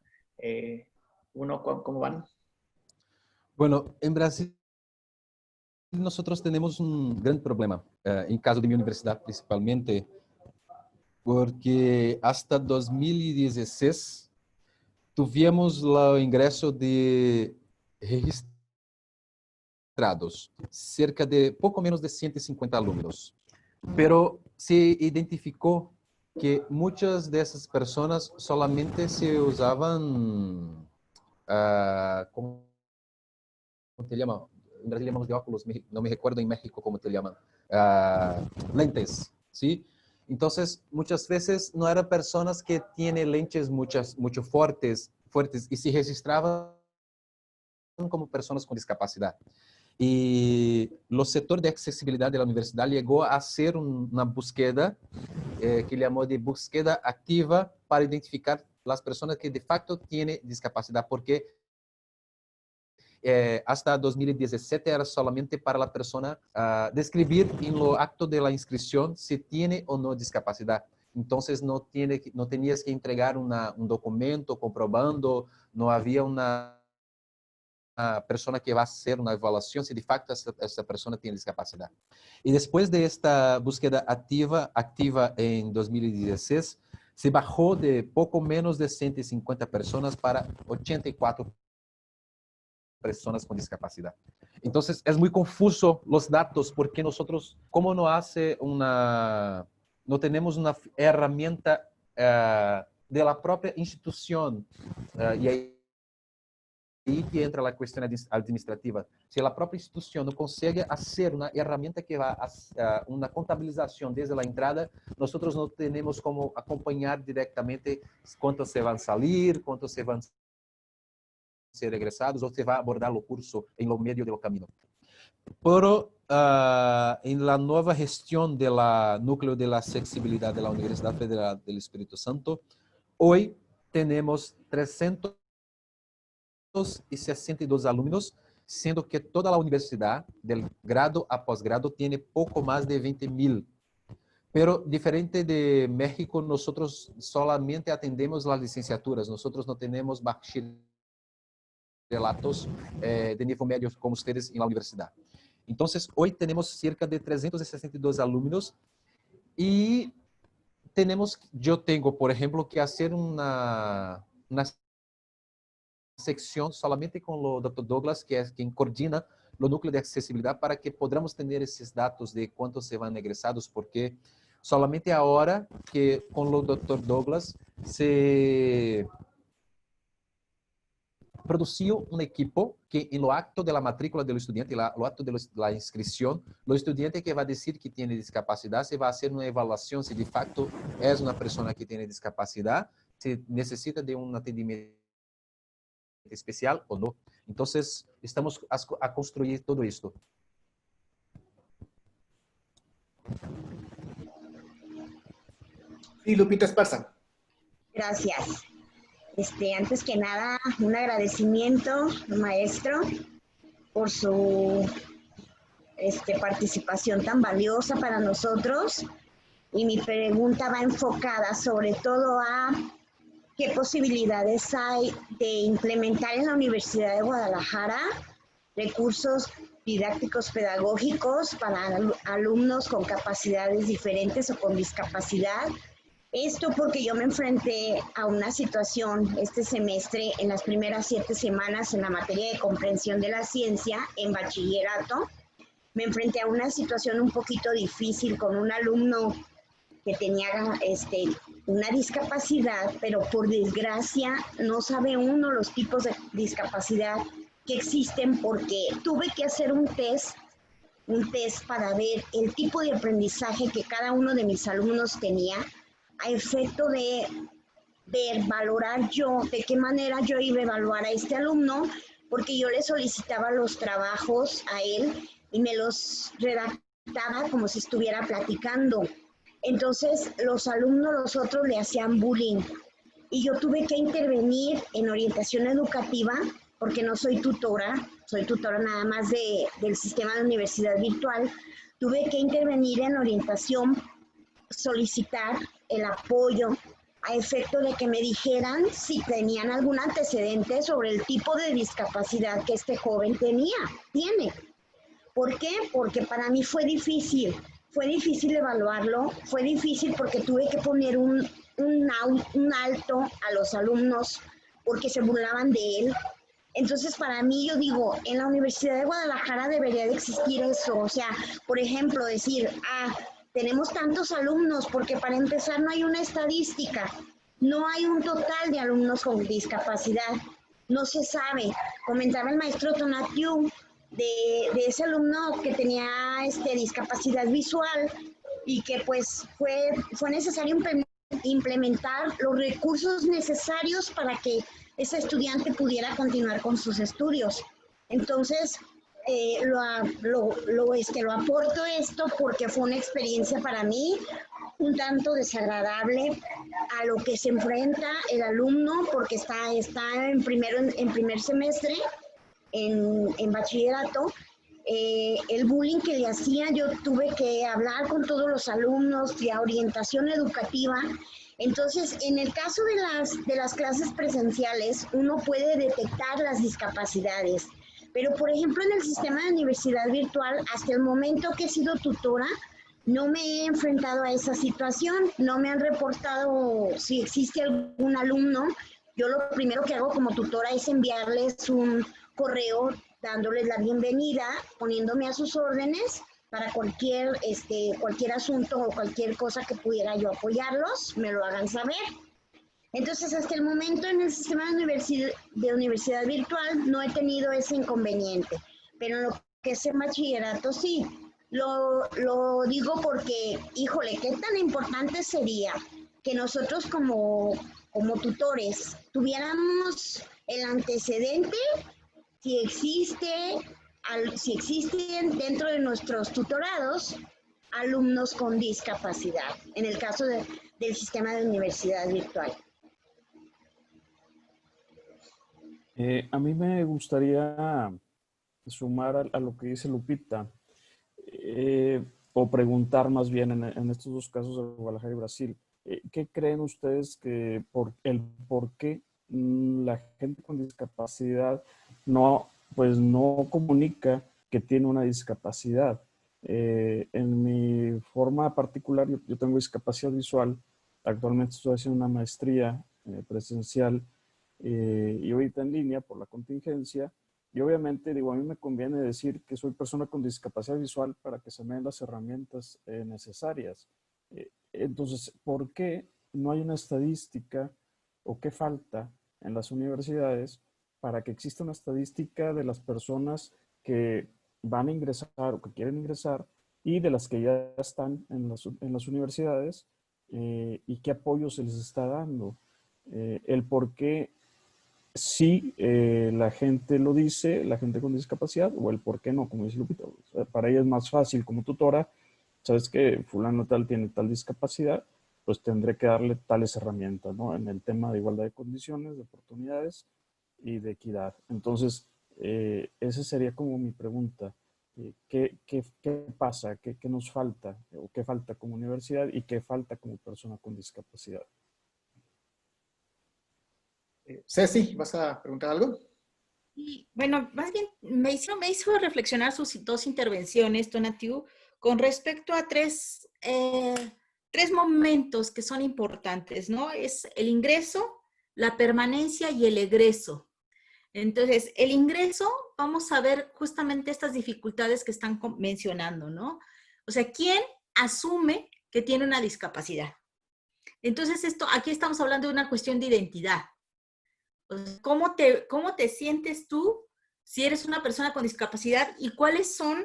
cómo van. Bueno, en Brasil nosotros tenemos un gran problema, en caso de mi universidad principalmente, porque hasta 2016 tuvimos el ingreso de registrados, cerca de poco menos de 150 alumnos. Pero se identificó que muchas de esas personas solamente se usaban, ¿cómo te llama? En Brasil llamamos de óculos, no me recuerdo en México cómo te llaman, lentes, ¿sí? Entonces, muchas veces no eran personas que tienen lentes mucho fuertes y se registraban como personas con discapacidad. Y los sectores de accesibilidad de la universidad llegó a hacer una búsqueda que llamó de búsqueda activa para identificar las personas que de facto tienen discapacidad, porque hasta 2017 era solamente para la persona describir en lo acto de la inscripción si tiene o no discapacidad. Entonces no tenías que entregar un documento comprobando, no había una persona que va a hacer una evaluación si de facto esa persona tiene discapacidad. Y después de esta búsqueda activa en 2016, se bajó de poco menos de 150 personas para 84 personas con discapacidad. Entonces, es muy confuso los datos porque nosotros, como no tenemos una herramienta de la propia institución, y ahí que entra la cuestión administrativa. Si la propia institución no consigue hacer una herramienta que va a una contabilización desde la entrada, nosotros no tenemos como acompañar directamente cuántos se van a salir, cuántos se van a ser egresados, o se va a abordar el curso en lo medio del camino. Pero en la nueva gestión del núcleo de la accesibilidad de la Universidad Federal del Espíritu Santo, hoy tenemos 362 alumnos, siendo que toda la universidad, del grado a posgrado, tiene poco más de 20,000. Pero diferente de México, nosotros solamente atendemos las licenciaturas, nosotros no tenemos bachilleratos de nivel medio como ustedes en la universidad. Entonces, hoy tenemos cerca de 362 alumnos y yo tengo, por ejemplo, que hacer una sección solamente con el Dr. Douglas, que es quien coordina el núcleo de accesibilidad, para que podamos tener esos datos de cuántos se van egresados, porque solamente ahora que con el Dr. Douglas se produció un equipo que en lo acto de la matrícula del estudiante, lo acto de la inscripción, el estudiante que va a decir que tiene discapacidad, se va a hacer una evaluación si de facto es una persona que tiene discapacidad, si necesita de un atendimiento especial o no. Entonces, estamos a construir todo esto. Sí, Lupita Esparza. Gracias. Antes que nada, un agradecimiento, maestro, por su participación tan valiosa para nosotros. Y mi pregunta va enfocada sobre todo a qué posibilidades hay de implementar en la Universidad de Guadalajara recursos didácticos pedagógicos para alumnos con capacidades diferentes o con discapacidad. Esto porque yo me enfrenté a una situación este semestre en las primeras 7 semanas en la materia de comprensión de la ciencia en bachillerato. Me enfrenté a una situación un poquito difícil con un alumno que tenía una discapacidad, pero por desgracia no sabe uno los tipos de discapacidad que existen, porque tuve que hacer un test para ver el tipo de aprendizaje que cada uno de mis alumnos tenía, a efecto de ver, valorar yo, de qué manera yo iba a evaluar a este alumno, porque yo le solicitaba los trabajos a él y me los redactaba como si estuviera platicando. Entonces, los alumnos, los otros, le hacían bullying. Y yo tuve que intervenir en orientación educativa, porque no soy tutora nada más del sistema de universidad virtual. Tuve que intervenir en orientación, solicitar el apoyo a efecto de que me dijeran si tenían algún antecedente sobre el tipo de discapacidad que este joven tiene. ¿Por qué? Porque para mí fue difícil evaluarlo, fue difícil porque tuve que poner un alto a los alumnos porque se burlaban de él. Entonces, para mí, yo digo, en la Universidad de Guadalajara debería de existir eso. O sea, por ejemplo, decir, tenemos tantos alumnos, porque para empezar no hay una estadística, no hay un total de alumnos con discapacidad, no se sabe. Comentaba el maestro Tonatiu de ese alumno que tenía discapacidad visual y que pues fue necesario implementar los recursos necesarios para que ese estudiante pudiera continuar con sus estudios. Entonces, lo aporto esto porque fue una experiencia para mí un tanto desagradable a lo que se enfrenta el alumno, porque está en primer semestre en bachillerato. El bullying que le hacía, yo tuve que hablar con todos los alumnos, de orientación educativa. Entonces, en el caso de las clases presenciales, uno puede detectar las discapacidades. Pero, por ejemplo, en el sistema de universidad virtual, hasta el momento que he sido tutora, no me he enfrentado a esa situación. No me han reportado si existe algún alumno. Yo lo primero que hago como tutora es enviarles un correo dándoles la bienvenida, poniéndome a sus órdenes para cualquier asunto o cualquier cosa que pudiera yo apoyarlos, me lo hagan saber. Entonces, hasta el momento en el sistema de universidad virtual no he tenido ese inconveniente, pero en lo que es el bachillerato sí. Lo digo porque, híjole, qué tan importante sería que nosotros como tutores tuviéramos el antecedente si existen dentro de nuestros tutorados alumnos con discapacidad, en el caso del sistema de universidad virtual. A mí me gustaría sumar a lo que dice Lupita, o preguntar más bien en estos dos casos de Guadalajara y Brasil. ¿Qué creen ustedes que por qué la gente con discapacidad no comunica que tiene una discapacidad? En mi forma particular, yo tengo discapacidad visual. Actualmente estoy haciendo una maestría presencial y ahorita en línea por la contingencia. Y obviamente, digo, a mí me conviene decir que soy persona con discapacidad visual para que se me den las herramientas necesarias. Entonces, ¿por qué no hay una estadística o qué falta en las universidades para que exista una estadística de las personas que van a ingresar o que quieren ingresar y de las que ya están en las universidades y qué apoyo se les está dando? El por qué sí la gente lo dice, la gente con discapacidad, o el por qué no, como dice Lupita. O sea, para ella es más fácil como tutora, sabes que fulano tal tiene tal discapacidad, pues tendré que darle tales herramientas, ¿no? En el tema de igualdad de condiciones, de oportunidades y de equidad. Entonces, esa sería como mi pregunta. ¿Qué pasa? ¿Qué nos falta? ¿O qué falta como universidad y qué falta como persona con discapacidad? Ceci, ¿vas a preguntar algo? Y bueno, más bien me hizo reflexionar sus dos intervenciones, Tonatiu, con respecto a tres momentos que son importantes, ¿no? Es el ingreso, la permanencia y el egreso. Entonces, el ingreso, vamos a ver justamente estas dificultades que están mencionando, ¿no? O sea, ¿quién asume que tiene una discapacidad? Entonces, aquí estamos hablando de una cuestión de identidad. ¿Cómo te sientes tú si eres una persona con discapacidad? ¿Y cuáles son,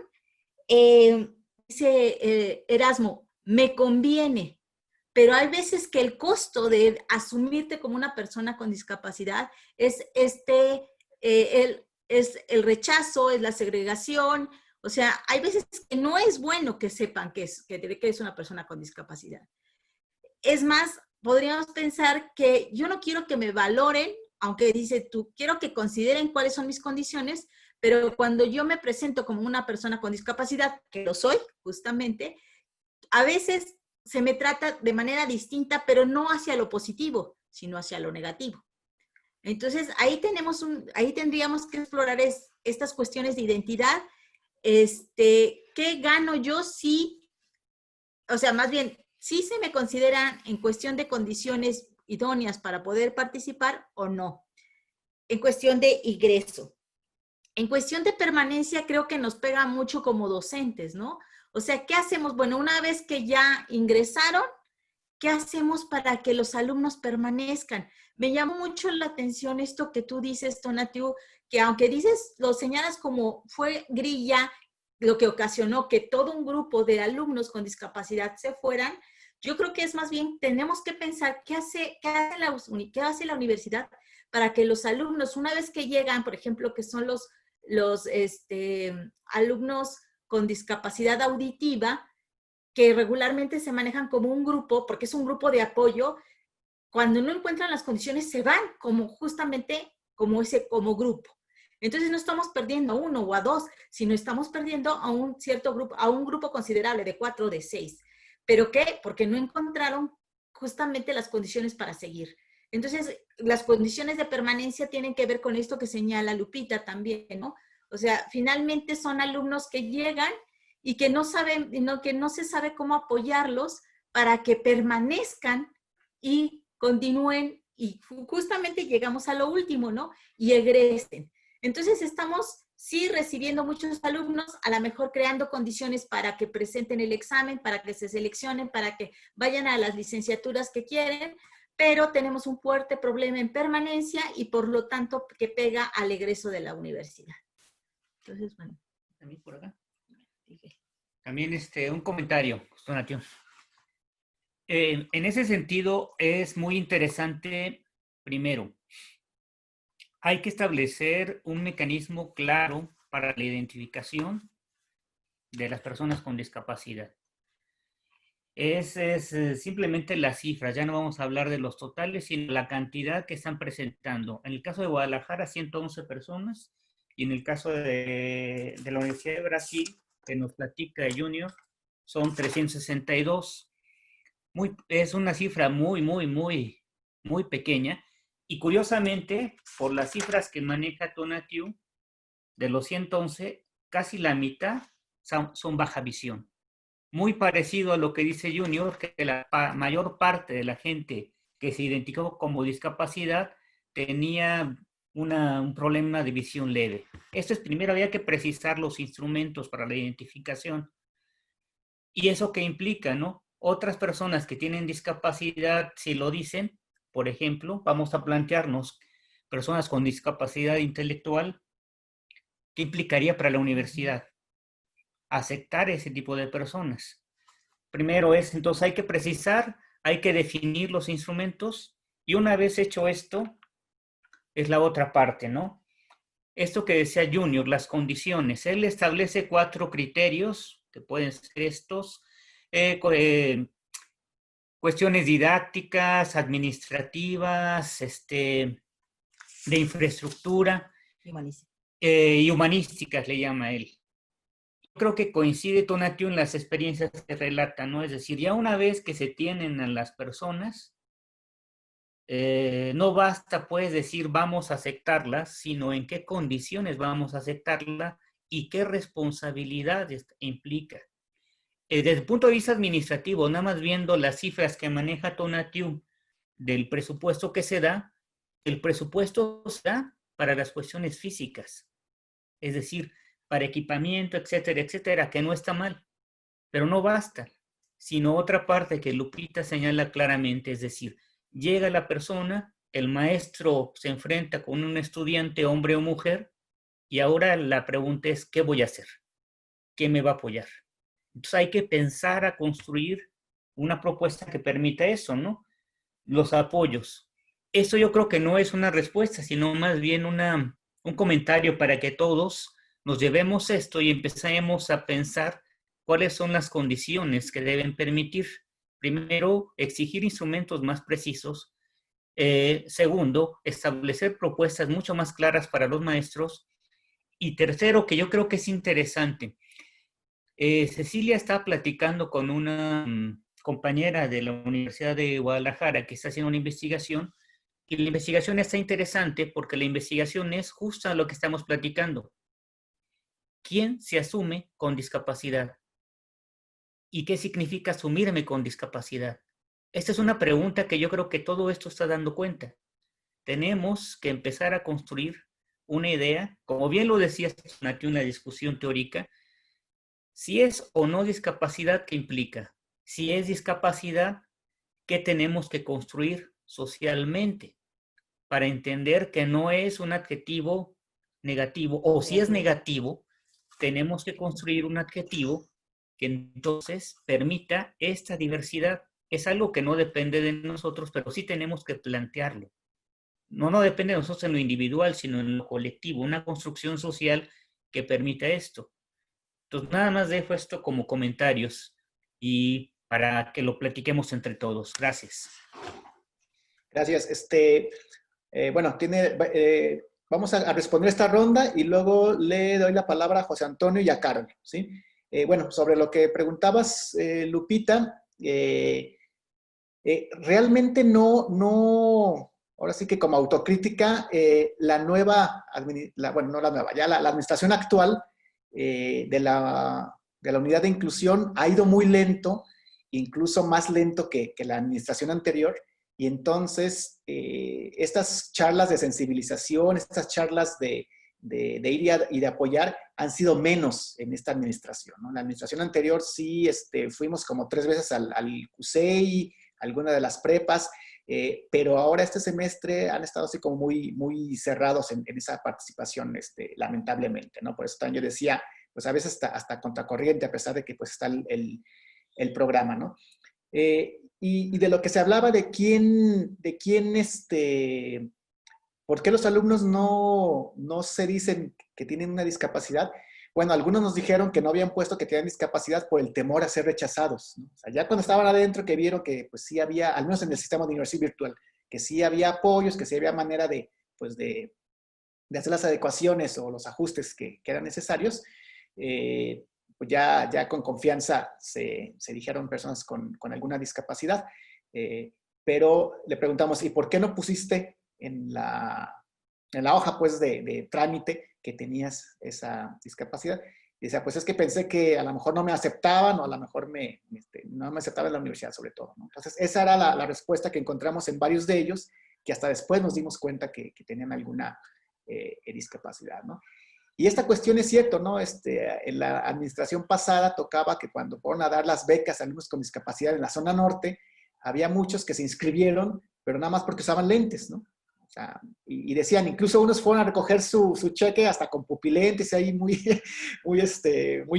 dice Erasmo, me conviene, pero hay veces que el costo de asumirte como una persona con discapacidad es el rechazo, es la segregación. O sea, hay veces que no es bueno que sepan que eres una persona con discapacidad. Es más, podríamos pensar que yo no quiero que me valoren, aunque dice tú, quiero que consideren cuáles son mis condiciones, pero cuando yo me presento como una persona con discapacidad, que lo soy justamente, a veces se me trata de manera distinta, pero no hacia lo positivo, sino hacia lo negativo. Entonces, ahí tendríamos que explorar estas cuestiones de identidad. ¿Qué gano yo si, o sea, más bien, si se me consideran en cuestión de condiciones idóneas para poder participar o no? En cuestión de ingreso. En cuestión de permanencia, creo que nos pega mucho como docentes, ¿no? O sea, ¿qué hacemos? Bueno, una vez que ya ingresaron, ¿qué hacemos para que los alumnos permanezcan? Me llamó mucho la atención esto que tú dices, Tonatiuh, que aunque lo señalas como fue grilla, lo que ocasionó que todo un grupo de alumnos con discapacidad se fueran, yo creo que es más bien, tenemos que pensar qué hace la universidad para que los alumnos, una vez que llegan, por ejemplo, que son los alumnos con discapacidad auditiva, que regularmente se manejan como un grupo, porque es un grupo de apoyo, cuando no encuentran las condiciones se van justamente como grupo. Entonces no estamos perdiendo a uno o a dos, sino estamos perdiendo a un cierto grupo, a un grupo considerable de 4 o de 6. ¿Pero qué? Porque no encontraron justamente las condiciones para seguir. Entonces, las condiciones de permanencia tienen que ver con esto que señala Lupita también, ¿no? O sea, finalmente son alumnos que llegan y que no se sabe cómo apoyarlos para que permanezcan y continúen, y justamente llegamos a lo último, ¿no? Y egresen. Entonces estamos sí recibiendo muchos alumnos, a lo mejor creando condiciones para que presenten el examen, para que se seleccionen, para que vayan a las licenciaturas que quieren, pero tenemos un fuerte problema en permanencia y por lo tanto que pega al egreso de la universidad. Entonces, bueno. También por acá. También un comentario, Tonatiuh. En ese sentido es muy interesante, primero, hay que establecer un mecanismo claro para la identificación de las personas con discapacidad. Es simplemente las cifras, ya no vamos a hablar de los totales, sino la cantidad que están presentando. En el caso de Guadalajara, 111 personas, y en el caso de la Universidad de Brasil, que nos platica Junior, son 362. Es una cifra muy, muy, muy, muy pequeña. Y curiosamente, por las cifras que maneja Tonatiuh, de los 111, casi la mitad son baja visión. Muy parecido a lo que dice Junior, que la mayor parte de la gente que se identificó como discapacidad tenía un problema de visión leve. Esto es, primero había que precisar los instrumentos para la identificación. ¿Y eso qué implica, no? Otras personas que tienen discapacidad, si lo dicen, por ejemplo, vamos a plantearnos personas con discapacidad intelectual, ¿qué implicaría para la universidad? Aceptar ese tipo de personas. Primero entonces hay que precisar, hay que definir los instrumentos, y una vez hecho esto, es la otra parte, ¿no? Esto que decía Junior, las condiciones. Él establece 4 criterios, que pueden ser estos, cuestiones didácticas, administrativas, de infraestructura, y humanísticas le llama él. Creo que coincide Tonatiuh en las experiencias que relata, ¿no? Es decir, ya una vez que se tienen a las personas, no basta pues decir vamos a aceptarlas, sino en qué condiciones vamos a aceptarla y qué responsabilidades implica. Desde el punto de vista administrativo, nada más viendo las cifras que maneja Tonatiuh del presupuesto que se da, el presupuesto se da para las cuestiones físicas, es decir, para equipamiento, etcétera, etcétera, que no está mal, pero no basta, sino otra parte que Lupita señala claramente, es decir, llega la persona, el maestro se enfrenta con un estudiante, hombre o mujer, y ahora la pregunta es, ¿qué voy a hacer? ¿Qué me va a apoyar? Entonces hay que pensar a construir una propuesta que permita eso, ¿no? Los apoyos. Eso yo creo que no es una respuesta, sino más bien un comentario para que todos nos llevemos esto y empecemos a pensar cuáles son las condiciones que deben permitir. Primero, exigir instrumentos más precisos. Segundo, establecer propuestas mucho más claras para los maestros. Y tercero, que yo creo que es interesante. Cecilia está platicando con una compañera de la Universidad de Guadalajara que está haciendo una investigación, y la investigación está interesante porque la investigación es justo a lo que estamos platicando. ¿Quién se asume con discapacidad? ¿Y qué significa asumirme con discapacidad? Esta es una pregunta que yo creo que todo esto está dando cuenta. Tenemos que empezar a construir una idea, como bien lo decías en una discusión teórica, si es o no discapacidad, ¿qué implica? Si es discapacidad, ¿qué tenemos que construir socialmente para entender que no es un adjetivo negativo? O si es negativo, tenemos que construir un adjetivo que entonces permita esta diversidad. Es algo que no depende de nosotros, pero sí tenemos que plantearlo. No depende de nosotros en lo individual, sino en lo colectivo, una construcción social que permita esto. Entonces, nada más dejo esto como comentarios y para que lo platiquemos entre todos. Gracias. Gracias. Bueno, vamos a responder esta ronda y luego le doy la palabra a José Antonio y a Carol, ¿sí? Bueno, sobre lo que preguntabas, Lupita, realmente no, ahora sí que como autocrítica, la nueva, bueno, no la nueva, ya la administración actual de la unidad de inclusión ha ido muy lento, incluso más lento que la administración anterior, y entonces estas charlas de sensibilización, estas charlas de ir y de apoyar han sido menos en esta administración, ¿no? En la administración anterior sí fuimos como 3 veces al CUSEI, alguna de las prepas, pero ahora este semestre han estado así como muy cerrados en esa participación, lamentablemente, ¿no? Por eso también yo decía, pues a veces hasta contracorriente, a pesar de que pues está el programa, ¿no? Y de lo que se hablaba de ¿por qué los alumnos no se dicen que tienen una discapacidad? Bueno, algunos nos dijeron que no habían puesto que tenían discapacidad por el temor a ser rechazados, ¿no? O sea, ya cuando estaban adentro que vieron que pues sí había, al menos en el sistema de universidad virtual, que sí había apoyos, que sí había manera de hacer las adecuaciones o los ajustes que eran necesarios, pues ya con confianza se dijeron personas con alguna discapacidad. Pero le preguntamos, ¿y por qué no pusiste en la hoja pues de trámite que tenías esa discapacidad? Y decía, pues es que pensé que a lo mejor no me aceptaban o a lo mejor no me aceptaban en la universidad sobre todo, ¿no? Entonces esa era la respuesta que encontramos en varios de ellos, que hasta después nos dimos cuenta que tenían alguna discapacidad, ¿no? Y esta cuestión es cierto, ¿no? En la administración pasada tocaba que cuando fueron a dar las becas a alumnos con discapacidad en la zona norte, había muchos que se inscribieron, pero nada más porque usaban lentes, ¿no? O sea, y decían, incluso unos fueron a recoger su cheque hasta con pupilentes, ahí muy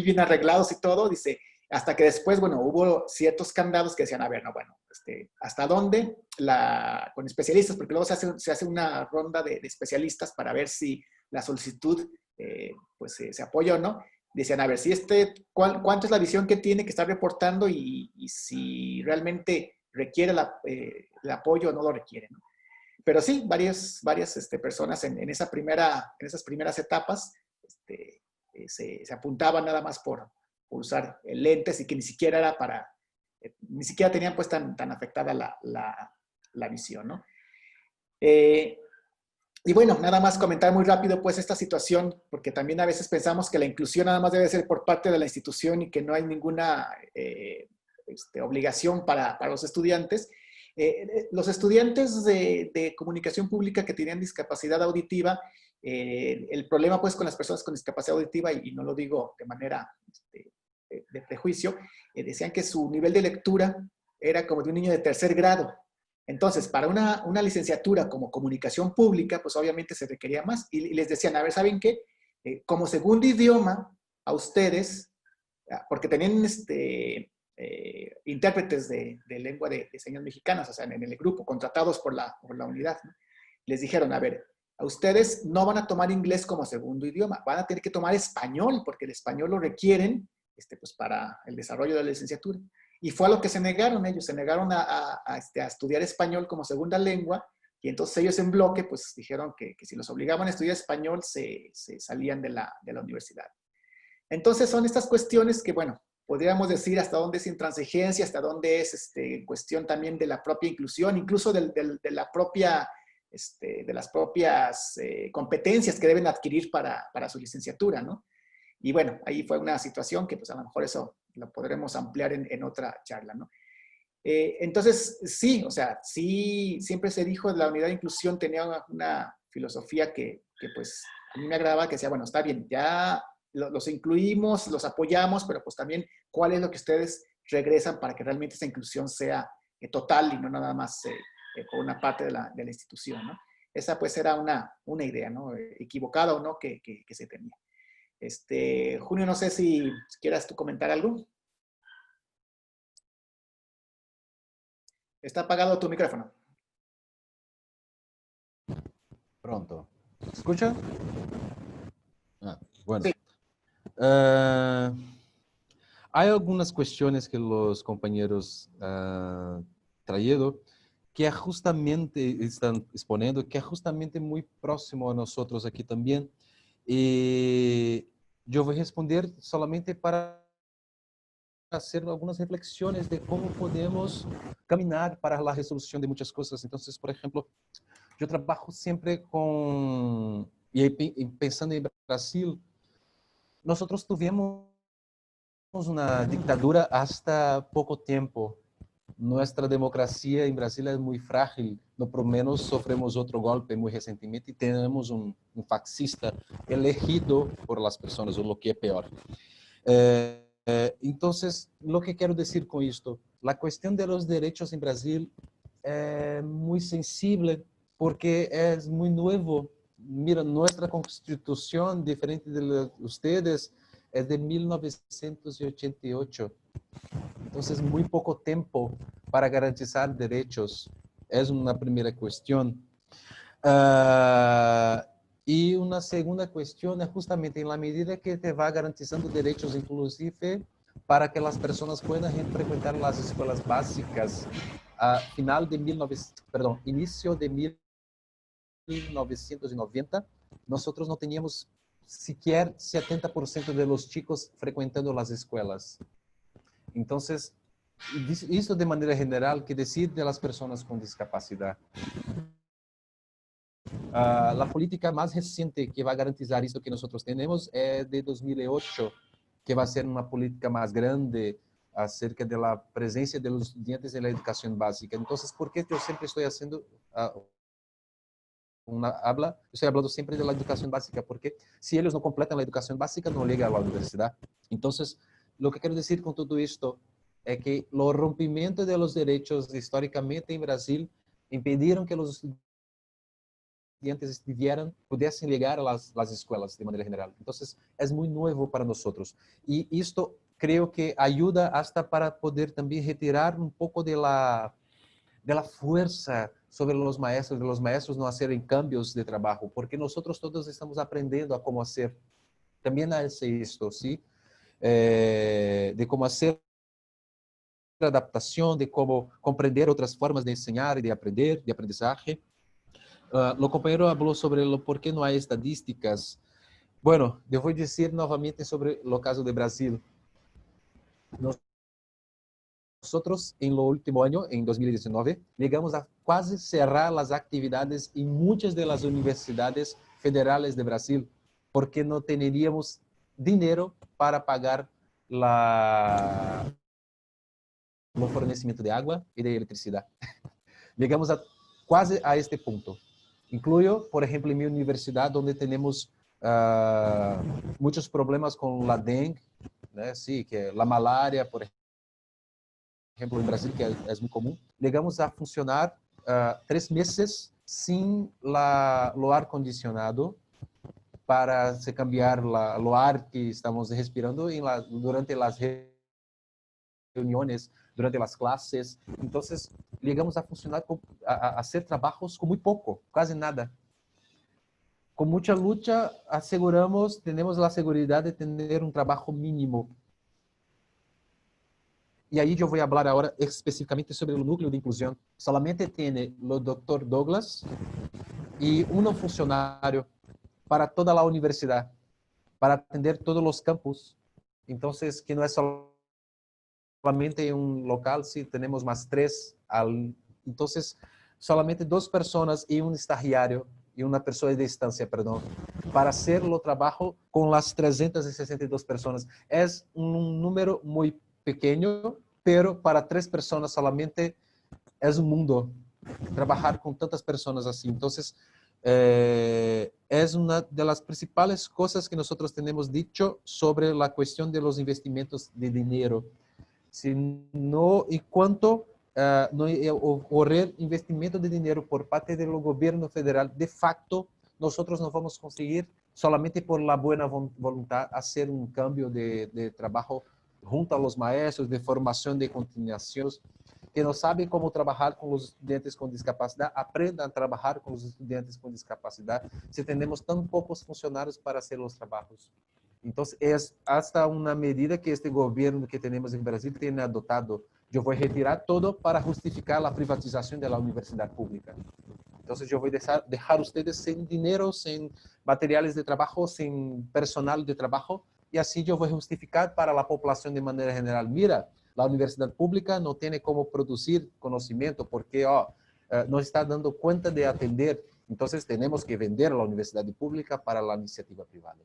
bien arreglados y todo, dice, hasta que después, bueno, hubo ciertos candados que decían, a ver, no, bueno, ¿hasta dónde? Con especialistas, porque luego se hace una ronda de especialistas para ver si la solicitud pues se apoya o no. Decían, a ver, si ¿cuánto es la visión que tiene que estar reportando y si realmente requiere el apoyo o no lo requiere, ¿no? Pero sí, varias personas en esas primeras etapas se apuntaban nada más por usar lentes y que ni siquiera ni siquiera tenían pues tan afectada la visión, ¿no? Y bueno, nada más comentar muy rápido pues esta situación, porque también a veces pensamos que la inclusión nada más debe ser por parte de la institución y que no hay ninguna obligación para los estudiantes. Los estudiantes de comunicación pública que tenían discapacidad auditiva, el problema pues con las personas con discapacidad auditiva, y no lo digo de manera de prejuicio, decían que su nivel de lectura era como de un niño de 3er grado. Entonces, para una licenciatura como comunicación pública, pues obviamente se requería más. Y les decían, a ver, ¿saben qué? Como segundo idioma, a ustedes, porque tenían intérpretes de lengua de señas mexicanas, o sea, en el grupo, contratados por la unidad, ¿no? Les dijeron, a ver, a ustedes no van a tomar inglés como segundo idioma, van a tener que tomar español, porque el español lo requieren pues para el desarrollo de la licenciatura. Y fue a lo que se negaron ellos, se negaron a estudiar español como segunda lengua, y entonces ellos en bloque pues dijeron que si los obligaban a estudiar español se salían de la universidad. Entonces son estas cuestiones que, bueno, podríamos decir hasta dónde es intransigencia, hasta dónde es cuestión también de la propia inclusión, incluso de las propias competencias que deben adquirir para su licenciatura, ¿no? Y bueno, ahí fue una situación que pues a lo mejor eso lo podremos ampliar en otra charla, ¿no? Entonces, sí, o sea, sí, siempre se dijo, la unidad de inclusión tenía una filosofía que pues a mí me agradaba, que decía, bueno, está bien, ya los incluimos, los apoyamos, pero pues también cuál es lo que ustedes regresan para que realmente esa inclusión sea total y no nada más por una parte de la institución, ¿no? Esa pues era una idea, ¿no? Equivocada o no que se tenía. Junio, no sé si quieras tú comentar algo. Está apagado tu micrófono. Pronto. ¿Escucha? Bueno. Sí. Hay algunas cuestiones que los compañeros traído que justamente están exponiendo, que es justamente muy próximo a nosotros aquí también. Y yo voy a responder solamente para hacer algunas reflexiones de cómo podemos caminar para la resolución de muchas cosas. Entonces, por ejemplo, yo trabajo siempre con, y pensando en Brasil, nosotros tuvimos una dictadura hasta poco tiempo. Nuestra democracia en Brasil es muy frágil. No por menos sofremos otro golpe muy recientemente y tenemos un fascista elegido por las personas, o lo que es peor. Entonces, lo que quiero decir con esto, la cuestión de los derechos en Brasil es muy sensible porque es muy nuevo. Mira, nuestra constitución, diferente de ustedes, es de 1988. Entonces, muy poco tiempo para garantizar derechos. Es una primera cuestión. Y una segunda cuestión es justamente en la medida que te va garantizando derechos, inclusive para que las personas puedan frecuentar las escuelas básicas. A inicio de 1990, nosotros no teníamos siquiera 70% de los chicos frecuentando las escuelas. Entonces, isso de maneira general, que decir de las personas con discapacidad. La política más reciente que va a garantizar esto que nosotros tenemos es de 2008, que va a ser una política más grande acerca de la presencia de los estudiantes en la educación básica. Entonces, ¿por qué yo siempre estoy haciendo estoy hablando siempre de la educación básica? Porque si ellos no completan la educación básica, no llegan a la universidad. Entonces, lo que quiero decir con todo esto es que los rompimientos de los derechos históricamente en Brasil impidieron que los estudiantes pudiesen llegar a las escuelas de manera general. Entonces, es muy nuevo para nosotros. Y esto creo que ayuda hasta para poder también retirar un poco de la fuerza sobre los maestros, de los maestros no hacerem cambios de trabajo, porque nosotros todos estamos aprendiendo a cómo hacer. También hace esto, ¿sí? De cómo hacer adaptación, de cómo comprender otras formas de enseñar y de aprender, de aprendizaje. Lo compañero habló sobre por qué no hay estadísticas. Bueno, yo voy a decir nuevamente sobre el caso de Brasil. Nosotros, en lo último año, en 2019, llegamos a casi cerrar las actividades en muchas de las universidades federales de Brasil, porque no teníamos dinero para pagar los fornecimientos de agua y de electricidad. Llegamos quase a este punto. Incluyo, por ejemplo, en mi universidad, donde tenemos muchos problemas con la dengue, ¿no? Sí, que la malaria, por ejemplo, en Brasil, que es muy común. Llegamos a funcionar 3 meses sin lo ar acondicionado para se cambiar lo ar que estamos respirando durante las reuniones, durante las clases. Entonces, llegamos a funcionar, a hacer trabajos con muy poco, casi nada. Con mucha lucha, tenemos la seguridad de tener un trabajo mínimo. Y ahí yo voy a hablar ahora específicamente sobre el núcleo de inclusión. Solamente tiene el doctor Douglas y un funcionario para toda la universidad, para atender todos los campus. Entonces, que no es solamente un local, sí, tenemos más 3. Entonces, solamente 2 personas y un estagiario y una persona de distancia, perdón, para hacer el trabajo con las 362 personas. Es un número muy pequeño, pero para 3 personas solamente es un mundo trabajar con tantas personas así. Entonces, es una de las principales cosas que nosotros tenemos dicho sobre la cuestión de los investimentos de dinero. Si no, y cuánto no ocurrir investimento de dinero por parte del gobierno federal, de facto, nosotros no vamos a conseguir solamente por la buena voluntad hacer un cambio de trabajo junto a los maestros, de formación, de continuación, que no saben cómo trabajar con los estudiantes con discapacidad, aprendan a trabajar con los estudiantes con discapacidad, si tenemos tan pocos funcionarios para hacer los trabajos. Entonces, es hasta una medida que este gobierno que tenemos en Brasil tiene adoptado. Yo voy a retirar todo para justificar la privatización de la universidad pública. Entonces, yo voy a dejar ustedes sin dinero, sin materiales de trabajo, sin personal de trabajo, y así yo voy a justificar para la población de manera general. Mira, la universidad pública no tiene cómo producir conocimiento porque no está dando cuenta de atender. Entonces, tenemos que vender la universidad pública para la iniciativa privada.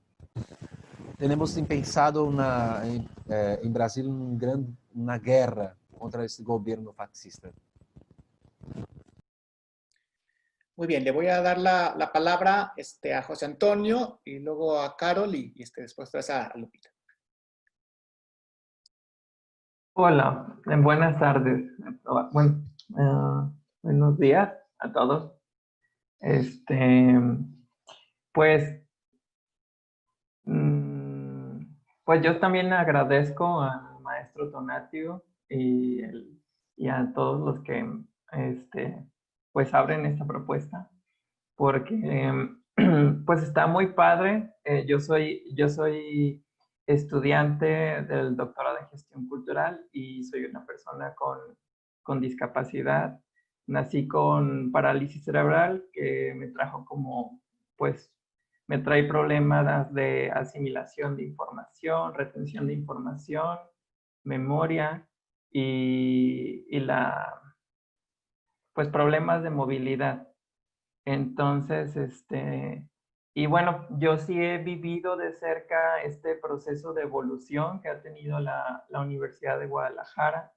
Tenemos pensado en Brasil una guerra contra este gobierno fascista. Muy bien, le voy a dar la palabra a José Antonio y luego a Carol y después otra vez a Lupita. Hola, buenas tardes. Bueno, buenos días a todos. Pues yo también agradezco al maestro Tonatio y a todos los que pues abren esta propuesta, porque pues está muy padre. Yo soy estudiante del doctorado en gestión cultural y soy una persona con discapacidad. Nací con parálisis cerebral que me trajo me trae problemas de asimilación de información, retención de información, memoria y pues problemas de movilidad. Entonces, y bueno, yo sí he vivido de cerca este proceso de evolución que ha tenido la Universidad de Guadalajara,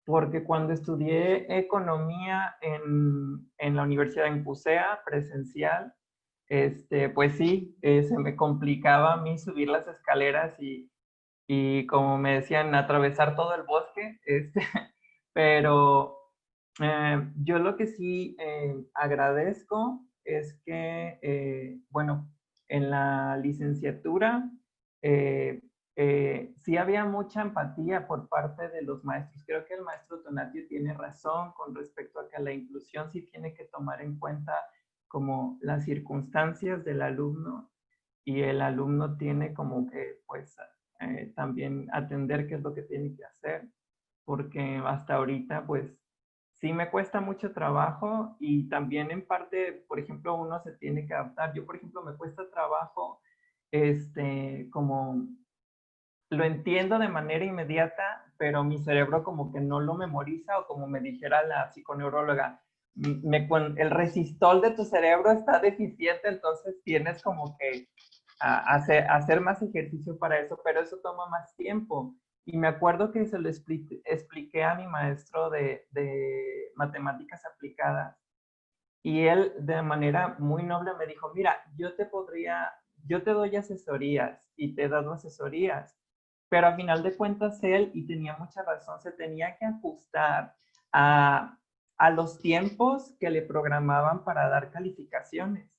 porque cuando estudié economía en la Universidad en PUCEA, presencial, pues sí, se me complicaba a mí subir las escaleras y como me decían, atravesar todo el bosque, pero yo lo que sí agradezco es que, bueno, en la licenciatura sí había mucha empatía por parte de los maestros. Creo que el maestro Tonatio tiene razón con respecto a que la inclusión sí tiene que tomar en cuenta como las circunstancias del alumno y el alumno tiene como que pues también atender qué es lo que tiene que hacer, porque hasta ahorita pues sí me cuesta mucho trabajo y también en parte, por ejemplo, uno se tiene que adaptar. Yo, por ejemplo, me cuesta trabajo como lo entiendo de manera inmediata, pero mi cerebro como que no lo memoriza, o como me dijera la psiconeuróloga, el resistol de tu cerebro está deficiente, entonces tienes como que hacer más ejercicio para eso, pero eso toma más tiempo. Y me acuerdo que se lo expliqué a mi maestro de matemáticas aplicadas, y él de manera muy noble me dijo, mira, yo te doy asesorías y te he dado asesorías, pero a final de cuentas él, y tenía mucha razón, se tenía que ajustar a los tiempos que le programaban para dar calificaciones.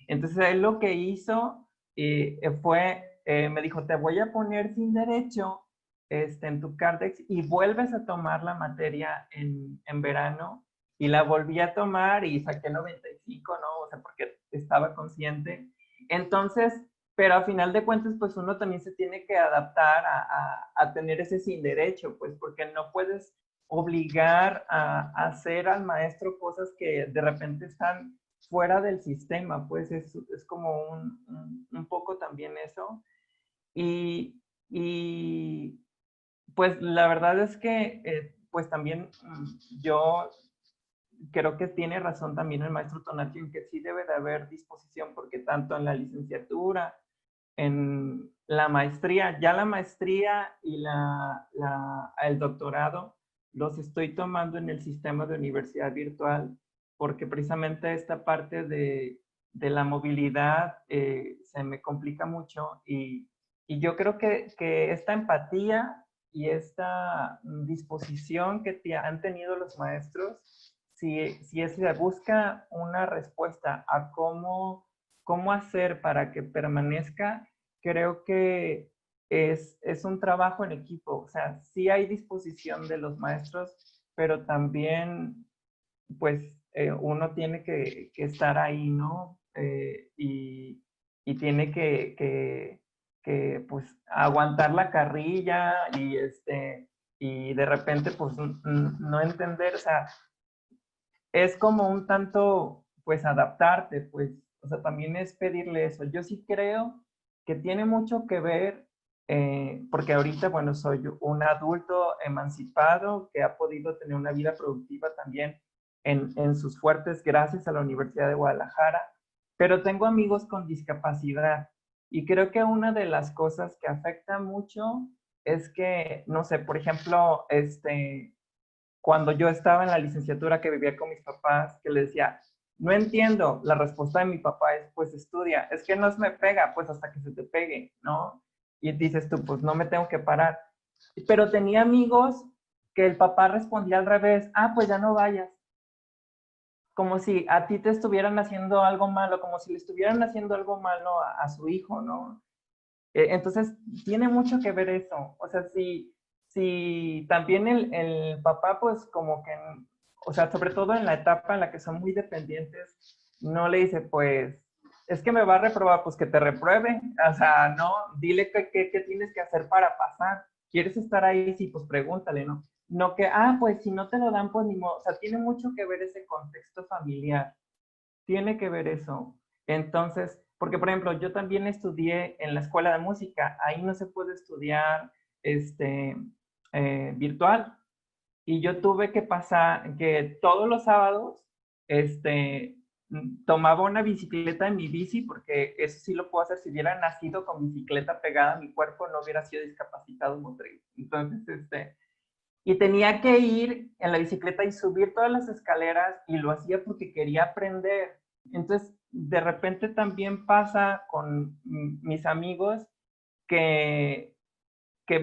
Entonces él lo que hizo me dijo, te voy a poner sin derecho en tu Cardex y vuelves a tomar la materia en verano, y la volví a tomar y saqué 95, ¿no? O sea, porque estaba consciente. Entonces, pero a final de cuentas, pues uno también se tiene que adaptar a tener ese sin derecho, pues porque no puedes obligar a hacer al maestro cosas que de repente están fuera del sistema, pues es como un poco también eso. Y pues la verdad es que pues también yo creo que tiene razón también el maestro Tonatiuh en que sí debe de haber disposición, porque tanto en la licenciatura, en la maestría, ya la maestría y el doctorado los estoy tomando en el sistema de universidad virtual, porque precisamente esta parte de la movilidad se me complica mucho, y yo creo que esta empatía y esta disposición que han tenido los maestros, si se busca una respuesta a cómo hacer para que permanezca, creo que es un trabajo en equipo. O sea, sí hay disposición de los maestros, pero también, pues, uno tiene que estar ahí, ¿no? Y tiene que, pues, aguantar la carrilla y de repente, pues, no entender, o sea, es como un tanto, pues, adaptarte, pues, o sea, también es pedirle eso. Yo sí creo que tiene mucho que ver, porque ahorita, bueno, soy un adulto emancipado que ha podido tener una vida productiva también en sus fuertes gracias a la Universidad de Guadalajara, pero tengo amigos con discapacidad y creo que una de las cosas que afecta mucho es que, no sé, por ejemplo, cuando yo estaba en la licenciatura que vivía con mis papás, que les decía, no entiendo, la respuesta de mi papá es, pues estudia, es que no se me pega, pues hasta que se te pegue, ¿no? Y dices tú, pues no me tengo que parar. Pero tenía amigos que el papá respondía al revés, ah, pues ya no vayas. Como si a ti te estuvieran haciendo algo malo, como si le estuvieran haciendo algo malo a su hijo, ¿no? Entonces, tiene mucho que ver eso. O sea, si también el papá, pues como que, o sea, sobre todo en la etapa en la que son muy dependientes, no le dice, pues, es que me va a reprobar, pues que te repruebe. O sea, no, dile qué tienes que hacer para pasar. ¿Quieres estar ahí? Sí, pues pregúntale, ¿no? No que, ah, pues si no te lo dan, pues ni modo. O sea, tiene mucho que ver ese contexto familiar. Tiene que ver eso. Entonces, porque por ejemplo, yo también estudié en la escuela de música, ahí no se puede estudiar virtual. Y yo tuve que pasar, que todos los sábados, tomaba una bicicleta en mi bici, porque eso sí lo puedo hacer. Si hubiera nacido con bicicleta pegada a mi cuerpo, no hubiera sido discapacitado motriz. Entonces, y tenía que ir en la bicicleta y subir todas las escaleras, y lo hacía porque quería aprender. Entonces, de repente también pasa con mis amigos que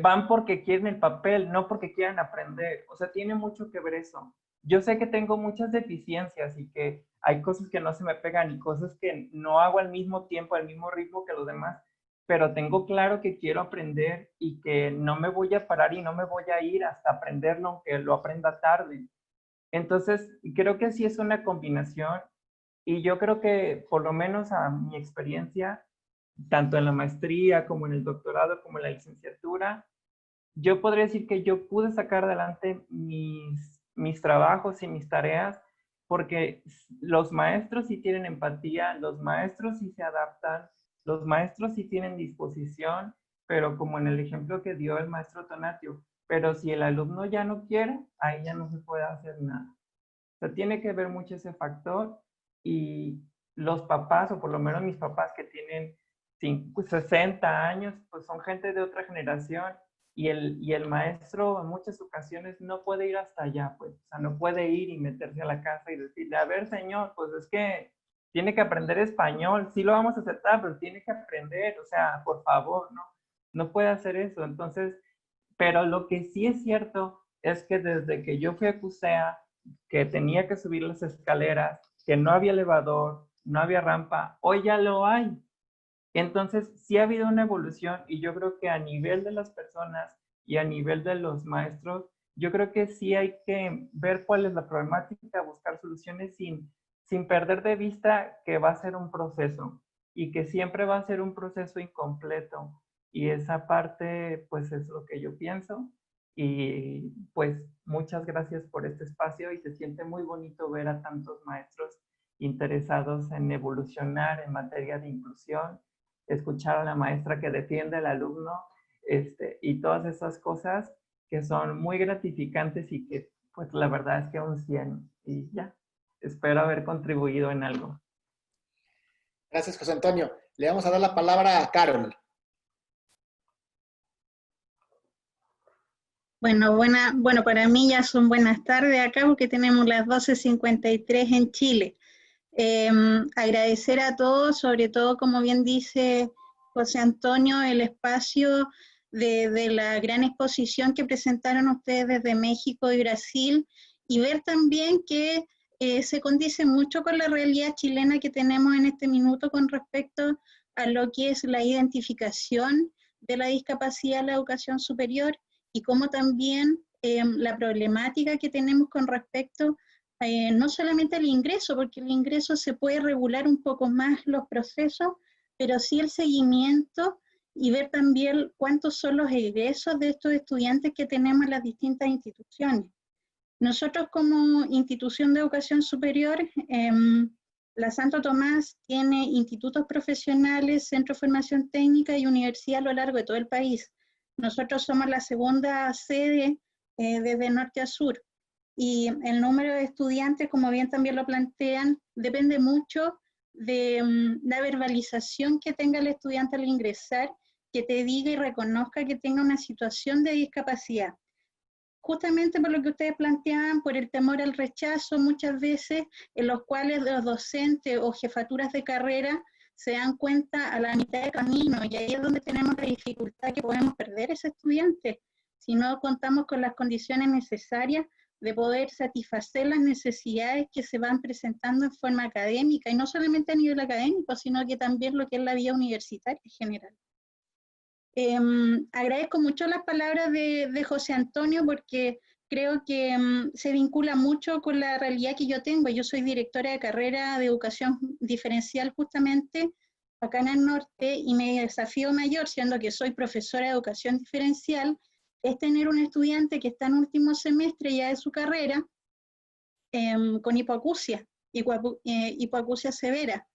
van porque quieren el papel, no porque quieran aprender. O sea, tiene mucho que ver eso. Yo sé que tengo muchas deficiencias y que hay cosas que no se me pegan y cosas que no hago al mismo tiempo, al mismo ritmo que los demás, pero tengo claro que quiero aprender y que no me voy a parar y no me voy a ir hasta aprenderlo, aunque lo aprenda tarde. Entonces, creo que sí es una combinación, y yo creo que, por lo menos a mi experiencia, tanto en la maestría como en el doctorado como en la licenciatura, yo podría decir que yo pude sacar adelante mis trabajos y mis tareas porque los maestros sí tienen empatía, los maestros sí se adaptan, los maestros sí tienen disposición, pero como en el ejemplo que dio el maestro Tonatiuh, pero si el alumno ya no quiere, ahí ya no se puede hacer nada. O sea, tiene que ver mucho ese factor, y los papás, o por lo menos mis papás que tienen 60 años, pues son gente de otra generación, y el maestro en muchas ocasiones no puede ir hasta allá, pues, o sea, no puede ir y meterse a la casa y decirle, a ver, señor, pues es que tiene que aprender español, sí lo vamos a aceptar, pero tiene que aprender, o sea, por favor, ¿no? No puede hacer eso. Entonces, pero lo que sí es cierto es que desde que yo fui a CUSEA, que tenía que subir las escaleras, que no había elevador, no había rampa, hoy ya lo hay. Entonces, sí ha habido una evolución, y yo creo que a nivel de las personas Y a nivel de los maestros, yo creo que sí hay que ver cuál es la problemática, buscar soluciones sin perder de vista que va a ser un proceso y que siempre va a ser un proceso incompleto. Y esa parte, pues es lo que yo pienso. Y pues muchas gracias por este espacio y se siente muy bonito ver a tantos maestros interesados en evolucionar en materia de inclusión, escuchar a la maestra que defiende al alumno, y todas esas cosas que son muy gratificantes y que pues la verdad es que un 100 y ya, espero haber contribuido en algo. Gracias, José Antonio. Le vamos a dar la palabra a Carol. Bueno, para mí ya son buenas tardes acá porque tenemos las 12:53 en Chile. Agradecer a todos, sobre todo, como bien dice José Antonio, el espacio de la gran exposición que presentaron ustedes desde México y Brasil, y ver también que se condice mucho con la realidad chilena que tenemos en este minuto con respecto a lo que es la identificación de la discapacidad en la educación superior, y cómo también la problemática que tenemos con respecto no solamente al ingreso, porque el ingreso se puede regular un poco más los procesos, pero sí el seguimiento y ver también cuántos son los egresos de estos estudiantes que tenemos en las distintas instituciones. Nosotros como institución de educación superior, la Santo Tomás tiene institutos profesionales, centros de formación técnica y universidad a lo largo de todo el país. Nosotros somos la segunda sede desde norte a sur, y el número de estudiantes, como bien también lo plantean, depende mucho de la verbalización que tenga el estudiante al ingresar, que te diga y reconozca que tenga una situación de discapacidad. Justamente por lo que ustedes planteaban, por el temor al rechazo, muchas veces en los cuales los docentes o jefaturas de carrera se dan cuenta a la mitad de camino, y ahí es donde tenemos la dificultad que podemos perder a ese estudiante si no contamos con las condiciones necesarias de poder satisfacer las necesidades que se van presentando en forma académica, y no solamente a nivel académico, sino que también lo que es la vida universitaria en general. Agradezco mucho las palabras de José Antonio, porque creo que se vincula mucho con la realidad que yo tengo. Yo soy directora de carrera de educación diferencial justamente acá en el norte, y mi desafío mayor, siendo que soy profesora de educación diferencial, es tener un estudiante que está en último semestre ya de su carrera con hipoacusia severa,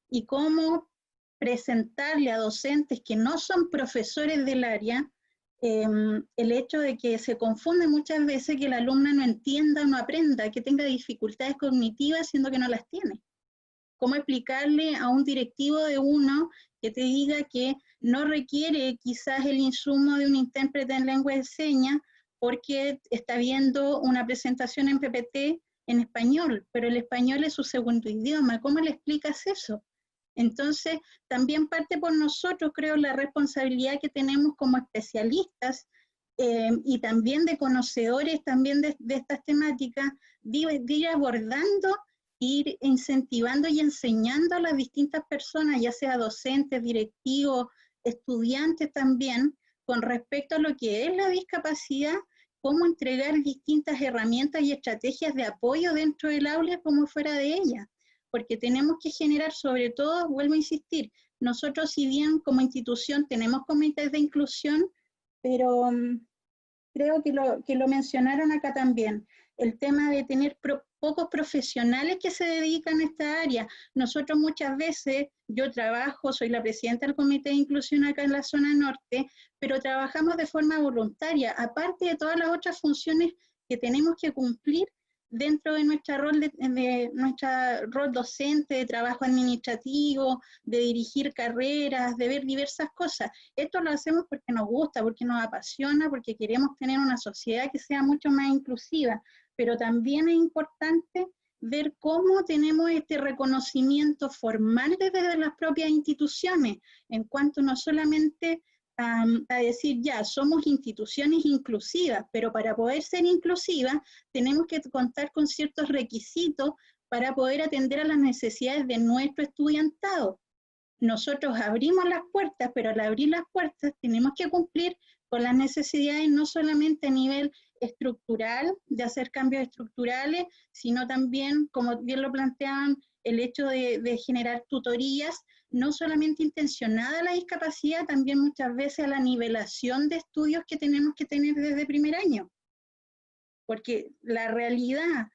y cómo presentarle a docentes que no son profesores del área el hecho de que se confunde muchas veces que el alumno no entienda o no aprenda, que tenga dificultades cognitivas siendo que no las tiene. ¿Cómo explicarle a un directivo de uno que te diga que no requiere quizás el insumo de un intérprete en lengua de señas porque está viendo una presentación en PPT en español, pero el español es su segundo idioma? ¿Cómo le explicas eso? Entonces, también parte por nosotros, creo, la responsabilidad que tenemos como especialistas y también de conocedores también de estas temáticas, de ir abordando, ir incentivando y enseñando a las distintas personas, ya sea docentes, directivos, estudiantes también, con respecto a lo que es la discapacidad, cómo entregar distintas herramientas y estrategias de apoyo dentro del aula como fuera de ella. Porque tenemos que generar, sobre todo, vuelvo a insistir, nosotros si bien como institución tenemos comités de inclusión, pero creo que lo mencionaron acá también, el tema de tener pocos profesionales que se dedican a esta área. Nosotros muchas veces, yo trabajo, soy la presidenta del comité de inclusión acá en la zona norte, pero trabajamos de forma voluntaria, aparte de todas las otras funciones que tenemos que cumplir dentro de nuestro rol docente, de trabajo administrativo, de dirigir carreras, de ver diversas cosas. Esto lo hacemos porque nos gusta, porque nos apasiona, porque queremos tener una sociedad que sea mucho más inclusiva, pero también es importante ver cómo tenemos este reconocimiento formal desde las propias instituciones, en cuanto no solamente a decir, ya, somos instituciones inclusivas, pero para poder ser inclusivas tenemos que contar con ciertos requisitos para poder atender a las necesidades de nuestro estudiantado. Nosotros abrimos las puertas, pero al abrir las puertas tenemos que cumplir con las necesidades no solamente a nivel estructural, de hacer cambios estructurales, sino también, como bien lo planteaban, el hecho de generar tutorías, no solamente intencionada a la discapacidad, también muchas veces a la nivelación de estudios que tenemos que tener desde primer año. Porque la realidad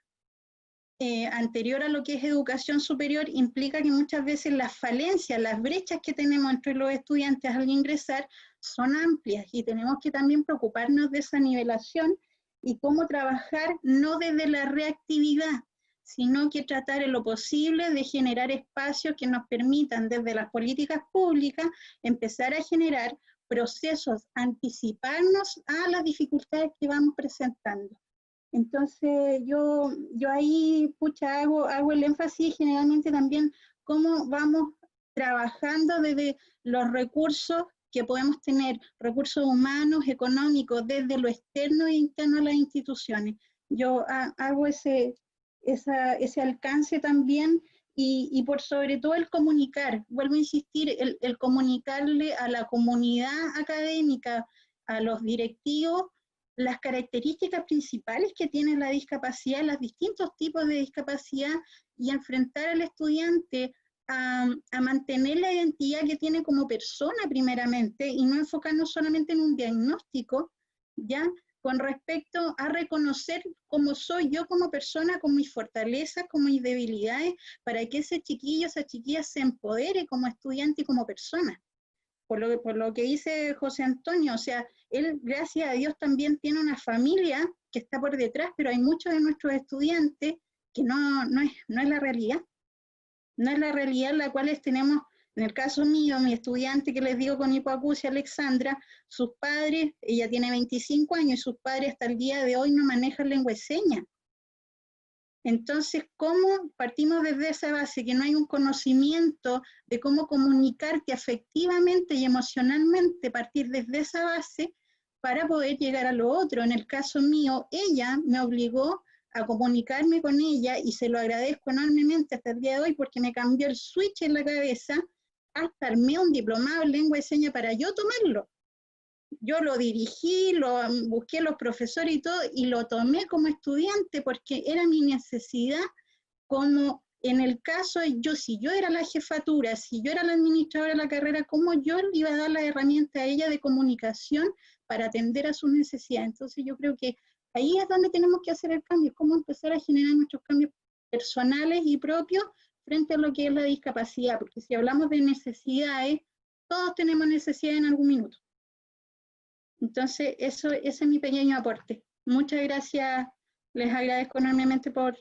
anterior a lo que es educación superior implica que muchas veces las falencias, las brechas que tenemos entre los estudiantes al ingresar son amplias y tenemos que también preocuparnos de esa nivelación y cómo trabajar no desde la reactividad, sino que tratar en lo posible de generar espacios que nos permitan desde las políticas públicas empezar a generar procesos, anticiparnos a las dificultades que vamos presentando. Entonces yo ahí, pucha, hago el énfasis generalmente también cómo vamos trabajando desde los recursos que podemos tener, recursos humanos, económicos, desde lo externo e interno a las instituciones. Yo hago ese alcance también y por sobre todo el comunicar, vuelvo a insistir, el comunicarle a la comunidad académica, a los directivos, las características principales que tiene la discapacidad, los distintos tipos de discapacidad y enfrentar al estudiante a mantener la identidad que tiene como persona primeramente y no enfocarnos solamente en un diagnóstico, ¿ya? Con respecto a reconocer cómo soy yo como persona, con mis fortalezas, con mis debilidades, para que ese chiquillo, esa chiquilla se empodere como estudiante y como persona. Por lo que dice José Antonio, o sea, él, gracias a Dios, también tiene una familia que está por detrás, pero hay muchos de nuestros estudiantes que no es la realidad. No es la realidad en la cual tenemos, en el caso mío, mi estudiante que les digo con hipoacusia, Alexandra, sus padres, ella tiene 25 años y sus padres hasta el día de hoy no manejan lengua de señas. Entonces, ¿cómo partimos desde esa base? Que no hay un conocimiento de cómo comunicarte afectivamente y emocionalmente, partir desde esa base para poder llegar a lo otro. En el caso mío, ella me obligó a comunicarme con ella y se lo agradezco enormemente hasta el día de hoy porque me cambió el switch en la cabeza hasta armé un diplomado en lengua de señas para yo tomarlo. Yo lo dirigí, busqué los profesores y todo, y lo tomé como estudiante porque era mi necesidad, como en el caso, si yo era la jefatura, si yo era la administradora de la carrera, ¿cómo yo le iba a dar la herramienta a ella de comunicación para atender a sus necesidades? Entonces yo creo que ahí es donde tenemos que hacer el cambio, cómo empezar a generar nuestros cambios personales y propios frente a lo que es la discapacidad, porque si hablamos de necesidades, todos tenemos necesidades en algún minuto. Entonces, ese es mi pequeño aporte. Muchas gracias, les agradezco enormemente por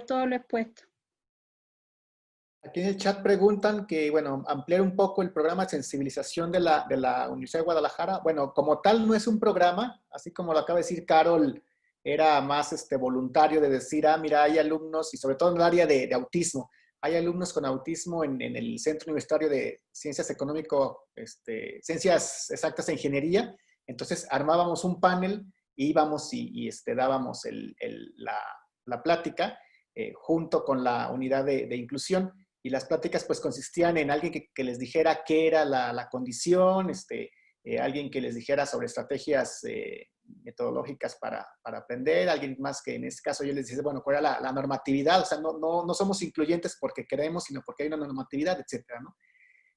todo lo expuesto. Aquí en el chat preguntan que, bueno, ampliar un poco el programa de sensibilización de la Universidad de Guadalajara. Bueno, como tal no es un programa, así como lo acaba de decir Carol, era más voluntario de decir, mira, hay alumnos, y sobre todo en el área de autismo, hay alumnos con autismo en el Centro Universitario de Ciencias Ciencias Exactas e Ingeniería. Entonces armábamos un panel, íbamos y dábamos la plática junto con la unidad de inclusión, y las pláticas pues consistían en alguien que les dijera qué era la condición, alguien que les dijera sobre estrategias metodológicas para aprender, alguien más que en este caso yo les decía, bueno, cuál era la normatividad, o sea, no somos incluyentes porque queremos, sino porque hay una normatividad, etcétera, ¿no?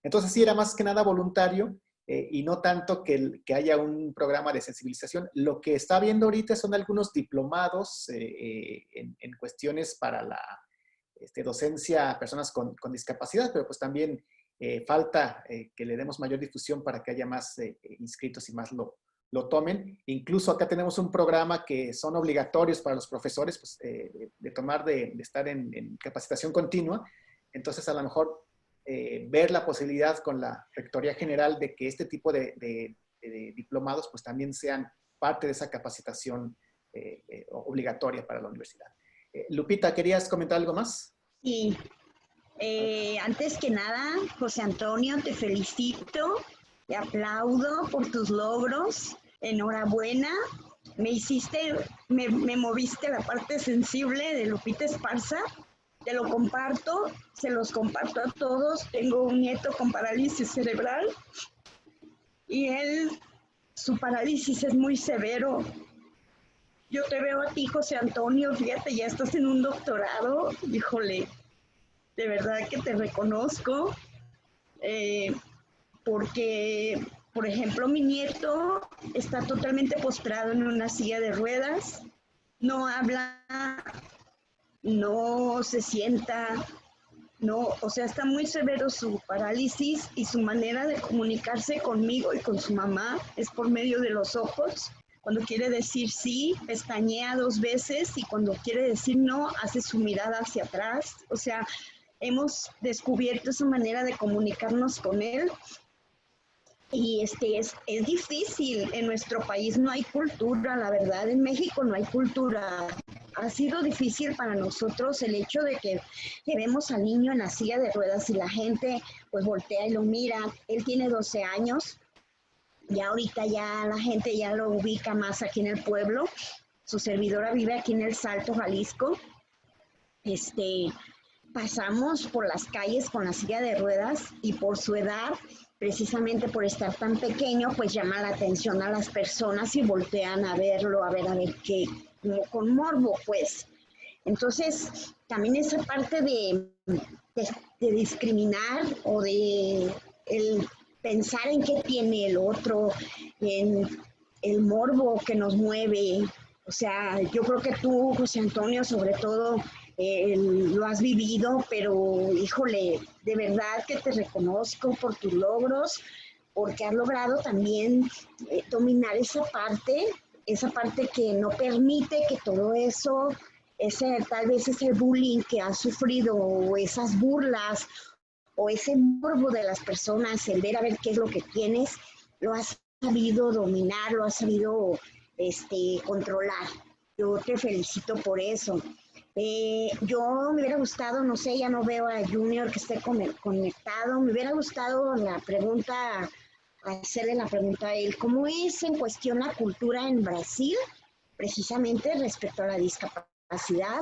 Entonces sí era más que nada voluntario, y no tanto que haya un programa de sensibilización. Lo que está viendo ahorita son algunos diplomados en cuestiones para la docencia a personas con discapacidad, pero pues también falta que le demos mayor difusión para que haya más inscritos y más lo tomen. Incluso acá tenemos un programa que son obligatorios para los profesores, pues, de estar en capacitación continua. Entonces a lo mejor ver la posibilidad con la Rectoría General de que este tipo de diplomados pues también sean parte de esa capacitación obligatoria para la universidad. Lupita, ¿querías comentar algo más? Sí. Antes que nada, José Antonio, te felicito, te aplaudo por tus logros, enhorabuena. Me moviste la parte sensible de Lupita Esparza. Te lo comparto, se los comparto a todos. Tengo un nieto con parálisis cerebral y él su parálisis es muy severo. Yo te veo a ti, José Antonio, fíjate, ya estás en un doctorado, híjole, de verdad que te reconozco, porque, por ejemplo, mi nieto está totalmente postrado en una silla de ruedas, no habla, no se sienta, no, o sea, está muy severo su parálisis y su manera de comunicarse conmigo y con su mamá es por medio de los ojos. Cuando quiere decir sí, pestañea 2 veces y cuando quiere decir no, hace su mirada hacia atrás. O sea, hemos descubierto esa manera de comunicarnos con él. Y es difícil, en nuestro país no hay cultura, la verdad, en México no hay cultura. Ha sido difícil para nosotros el hecho de que vemos al niño en la silla de ruedas y la gente pues voltea y lo mira. Él tiene 12 años. Ya ahorita ya la gente ya lo ubica más aquí en el pueblo. Su servidora vive aquí en El Salto, Jalisco. Pasamos por las calles con la silla de ruedas y por su edad, precisamente por estar tan pequeño, pues llama la atención a las personas y voltean a verlo, a ver qué, como con morbo, pues. Entonces, también esa parte de discriminar o de pensar en qué tiene el otro, en el morbo que nos mueve. O sea, yo creo que tú, José Antonio, sobre todo, lo has vivido, pero híjole, de verdad que te reconozco por tus logros, porque has logrado también dominar esa parte que no permite que todo eso, tal vez ese bullying que has sufrido, o esas burlas, o ese morbo de las personas, el ver a ver qué es lo que tienes, lo has sabido dominar, lo has sabido controlar. Yo te felicito por eso. Yo me hubiera gustado, no sé, ya no veo a Junior que esté conectado, me hubiera gustado hacerle la pregunta a él, ¿cómo es en cuestión la cultura en Brasil, precisamente respecto a la discapacidad?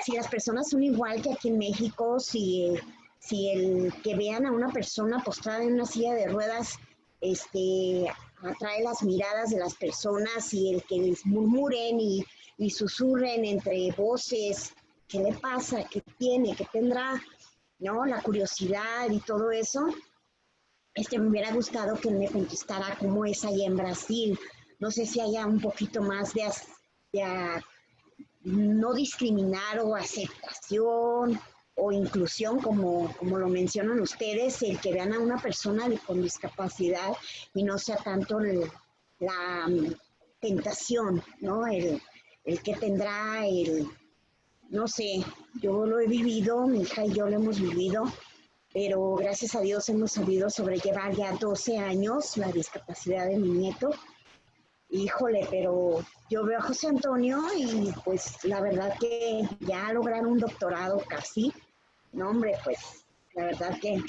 Si las personas son igual que aquí en México, si el que vean a una persona postrada en una silla de ruedas atrae las miradas de las personas, y el que les murmuren y susurren entre voces, ¿qué le pasa? ¿Qué tiene? ¿Qué tendrá? ¿No? La curiosidad y todo eso. Me hubiera gustado que me contestara cómo es allá en Brasil. No sé si haya un poquito más de no discriminar o aceptación o inclusión, como lo mencionan ustedes, el que vean a una persona con discapacidad y no sea tanto la tentación, ¿no? El que tendrá, no sé, yo lo he vivido, mi hija y yo lo hemos vivido, pero gracias a Dios hemos sabido sobrellevar ya 12 años la discapacidad de mi nieto. Híjole, pero yo veo a José Antonio y pues la verdad que ya lograron un doctorado casi. No, hombre, pues la verdad que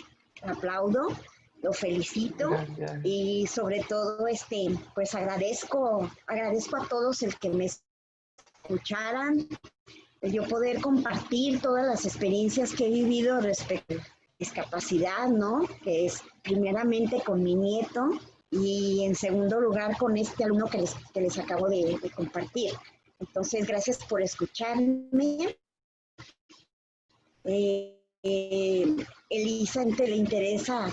aplaudo, lo felicito. Gracias. Y sobre todo, pues agradezco a todos el que me escucharan, el yo poder compartir todas las experiencias que he vivido respecto a la discapacidad, ¿no? Que es primeramente con mi nieto y en segundo lugar con este alumno que les acabo de compartir. Entonces, gracias por escucharme. Elisa le interesa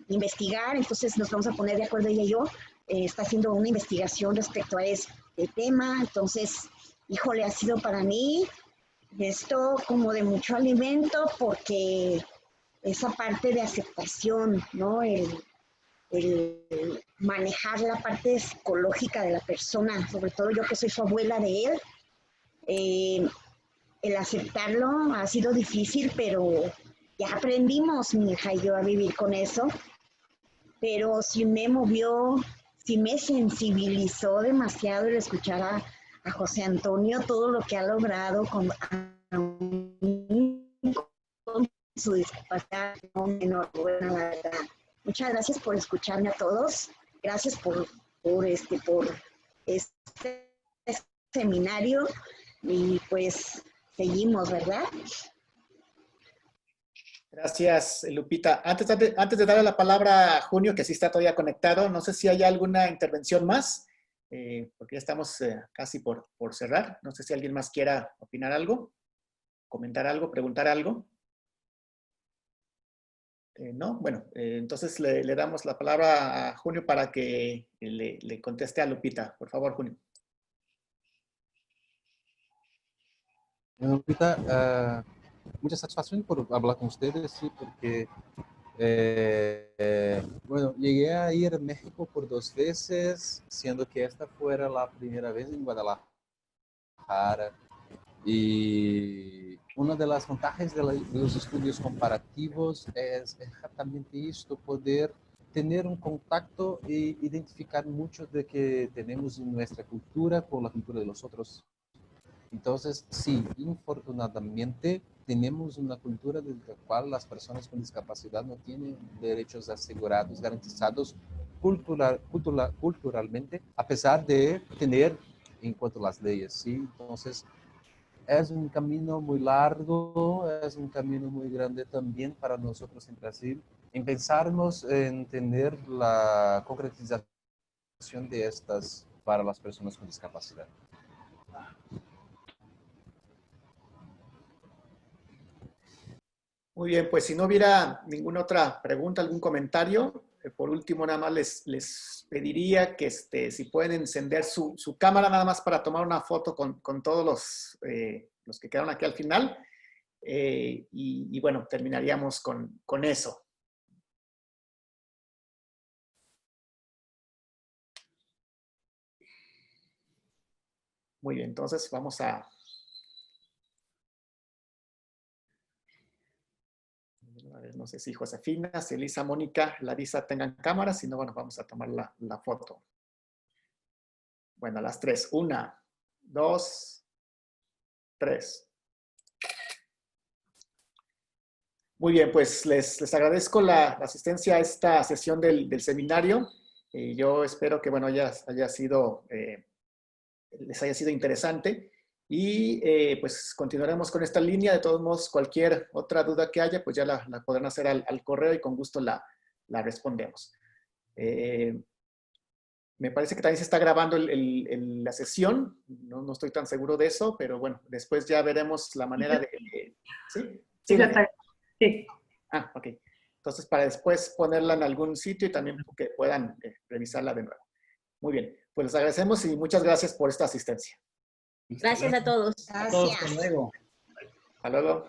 investigar, entonces nos vamos a poner de acuerdo ella y yo. Está haciendo una investigación respecto a este tema, entonces, híjole, ha sido para mí esto como de mucho alimento, porque esa parte de aceptación, ¿no? El manejar la parte psicológica de la persona, sobre todo yo que soy su abuela de él, el aceptarlo ha sido difícil, pero ya aprendimos, mi hija y yo, a vivir con eso. Pero sí me movió, sí me sensibilizó demasiado el escuchar a José Antonio, todo lo que ha logrado con su discapacidad. Enhorabuena, la verdad. Muchas gracias por escucharme a todos. Gracias por este seminario. Y pues seguimos, ¿verdad? Gracias, Lupita. Antes de darle la palabra a Junio, que sí está todavía conectado, no sé si hay alguna intervención más, porque ya estamos casi por cerrar. No sé si alguien más quiera opinar algo, comentar algo, preguntar algo. ¿No? Bueno, entonces le damos la palabra a Junio para que le conteste a Lupita. Por favor, Junio. Lupita, mucha satisfacción por hablar con ustedes, sí, porque, bueno, llegué a ir a México por 2 veces, siendo que esta fuera la primera vez en Guadalajara. Y una de las ventajas de los estudios comparativos es exactamente esto, poder tener un contacto e identificar mucho de que tenemos en nuestra cultura con la cultura de los otros. Entonces, sí, infortunadamente tenemos una cultura en la cual las personas con discapacidad no tienen derechos asegurados, garantizados culturalmente, a pesar de tener en cuanto a las leyes, ¿sí? Entonces, es un camino muy largo, es un camino muy grande también para nosotros en Brasil, en pensarnos en tener la concretización de estas para las personas con discapacidad. Muy bien, pues si no hubiera ninguna otra pregunta, algún comentario, por último nada más les pediría que si pueden encender su cámara nada más para tomar una foto con todos los que quedaron aquí al final. Y bueno, terminaríamos con eso. Muy bien, entonces vamos a ver, no sé si Josefina, si Elisa, Mónica, Larisa tengan cámara, si no, bueno, vamos a tomar la foto. Bueno, a las 3. 1, 2, 3. Muy bien, pues les agradezco la asistencia a esta sesión del seminario. Yo espero que, bueno, les haya sido interesante. Y pues continuaremos con esta línea. De todos modos, cualquier otra duda que haya, pues ya la podrán hacer al correo y con gusto la respondemos. Me parece que también se está grabando la sesión. No estoy tan seguro de eso, pero bueno, después ya veremos la manera de... ¿Sí? Sí, sí. Ah, ok. Entonces, para después ponerla en algún sitio y también que puedan revisarla de nuevo. Muy bien. Pues les agradecemos y muchas gracias por esta asistencia. Gracias a todos. A todos, hasta luego. Hasta luego.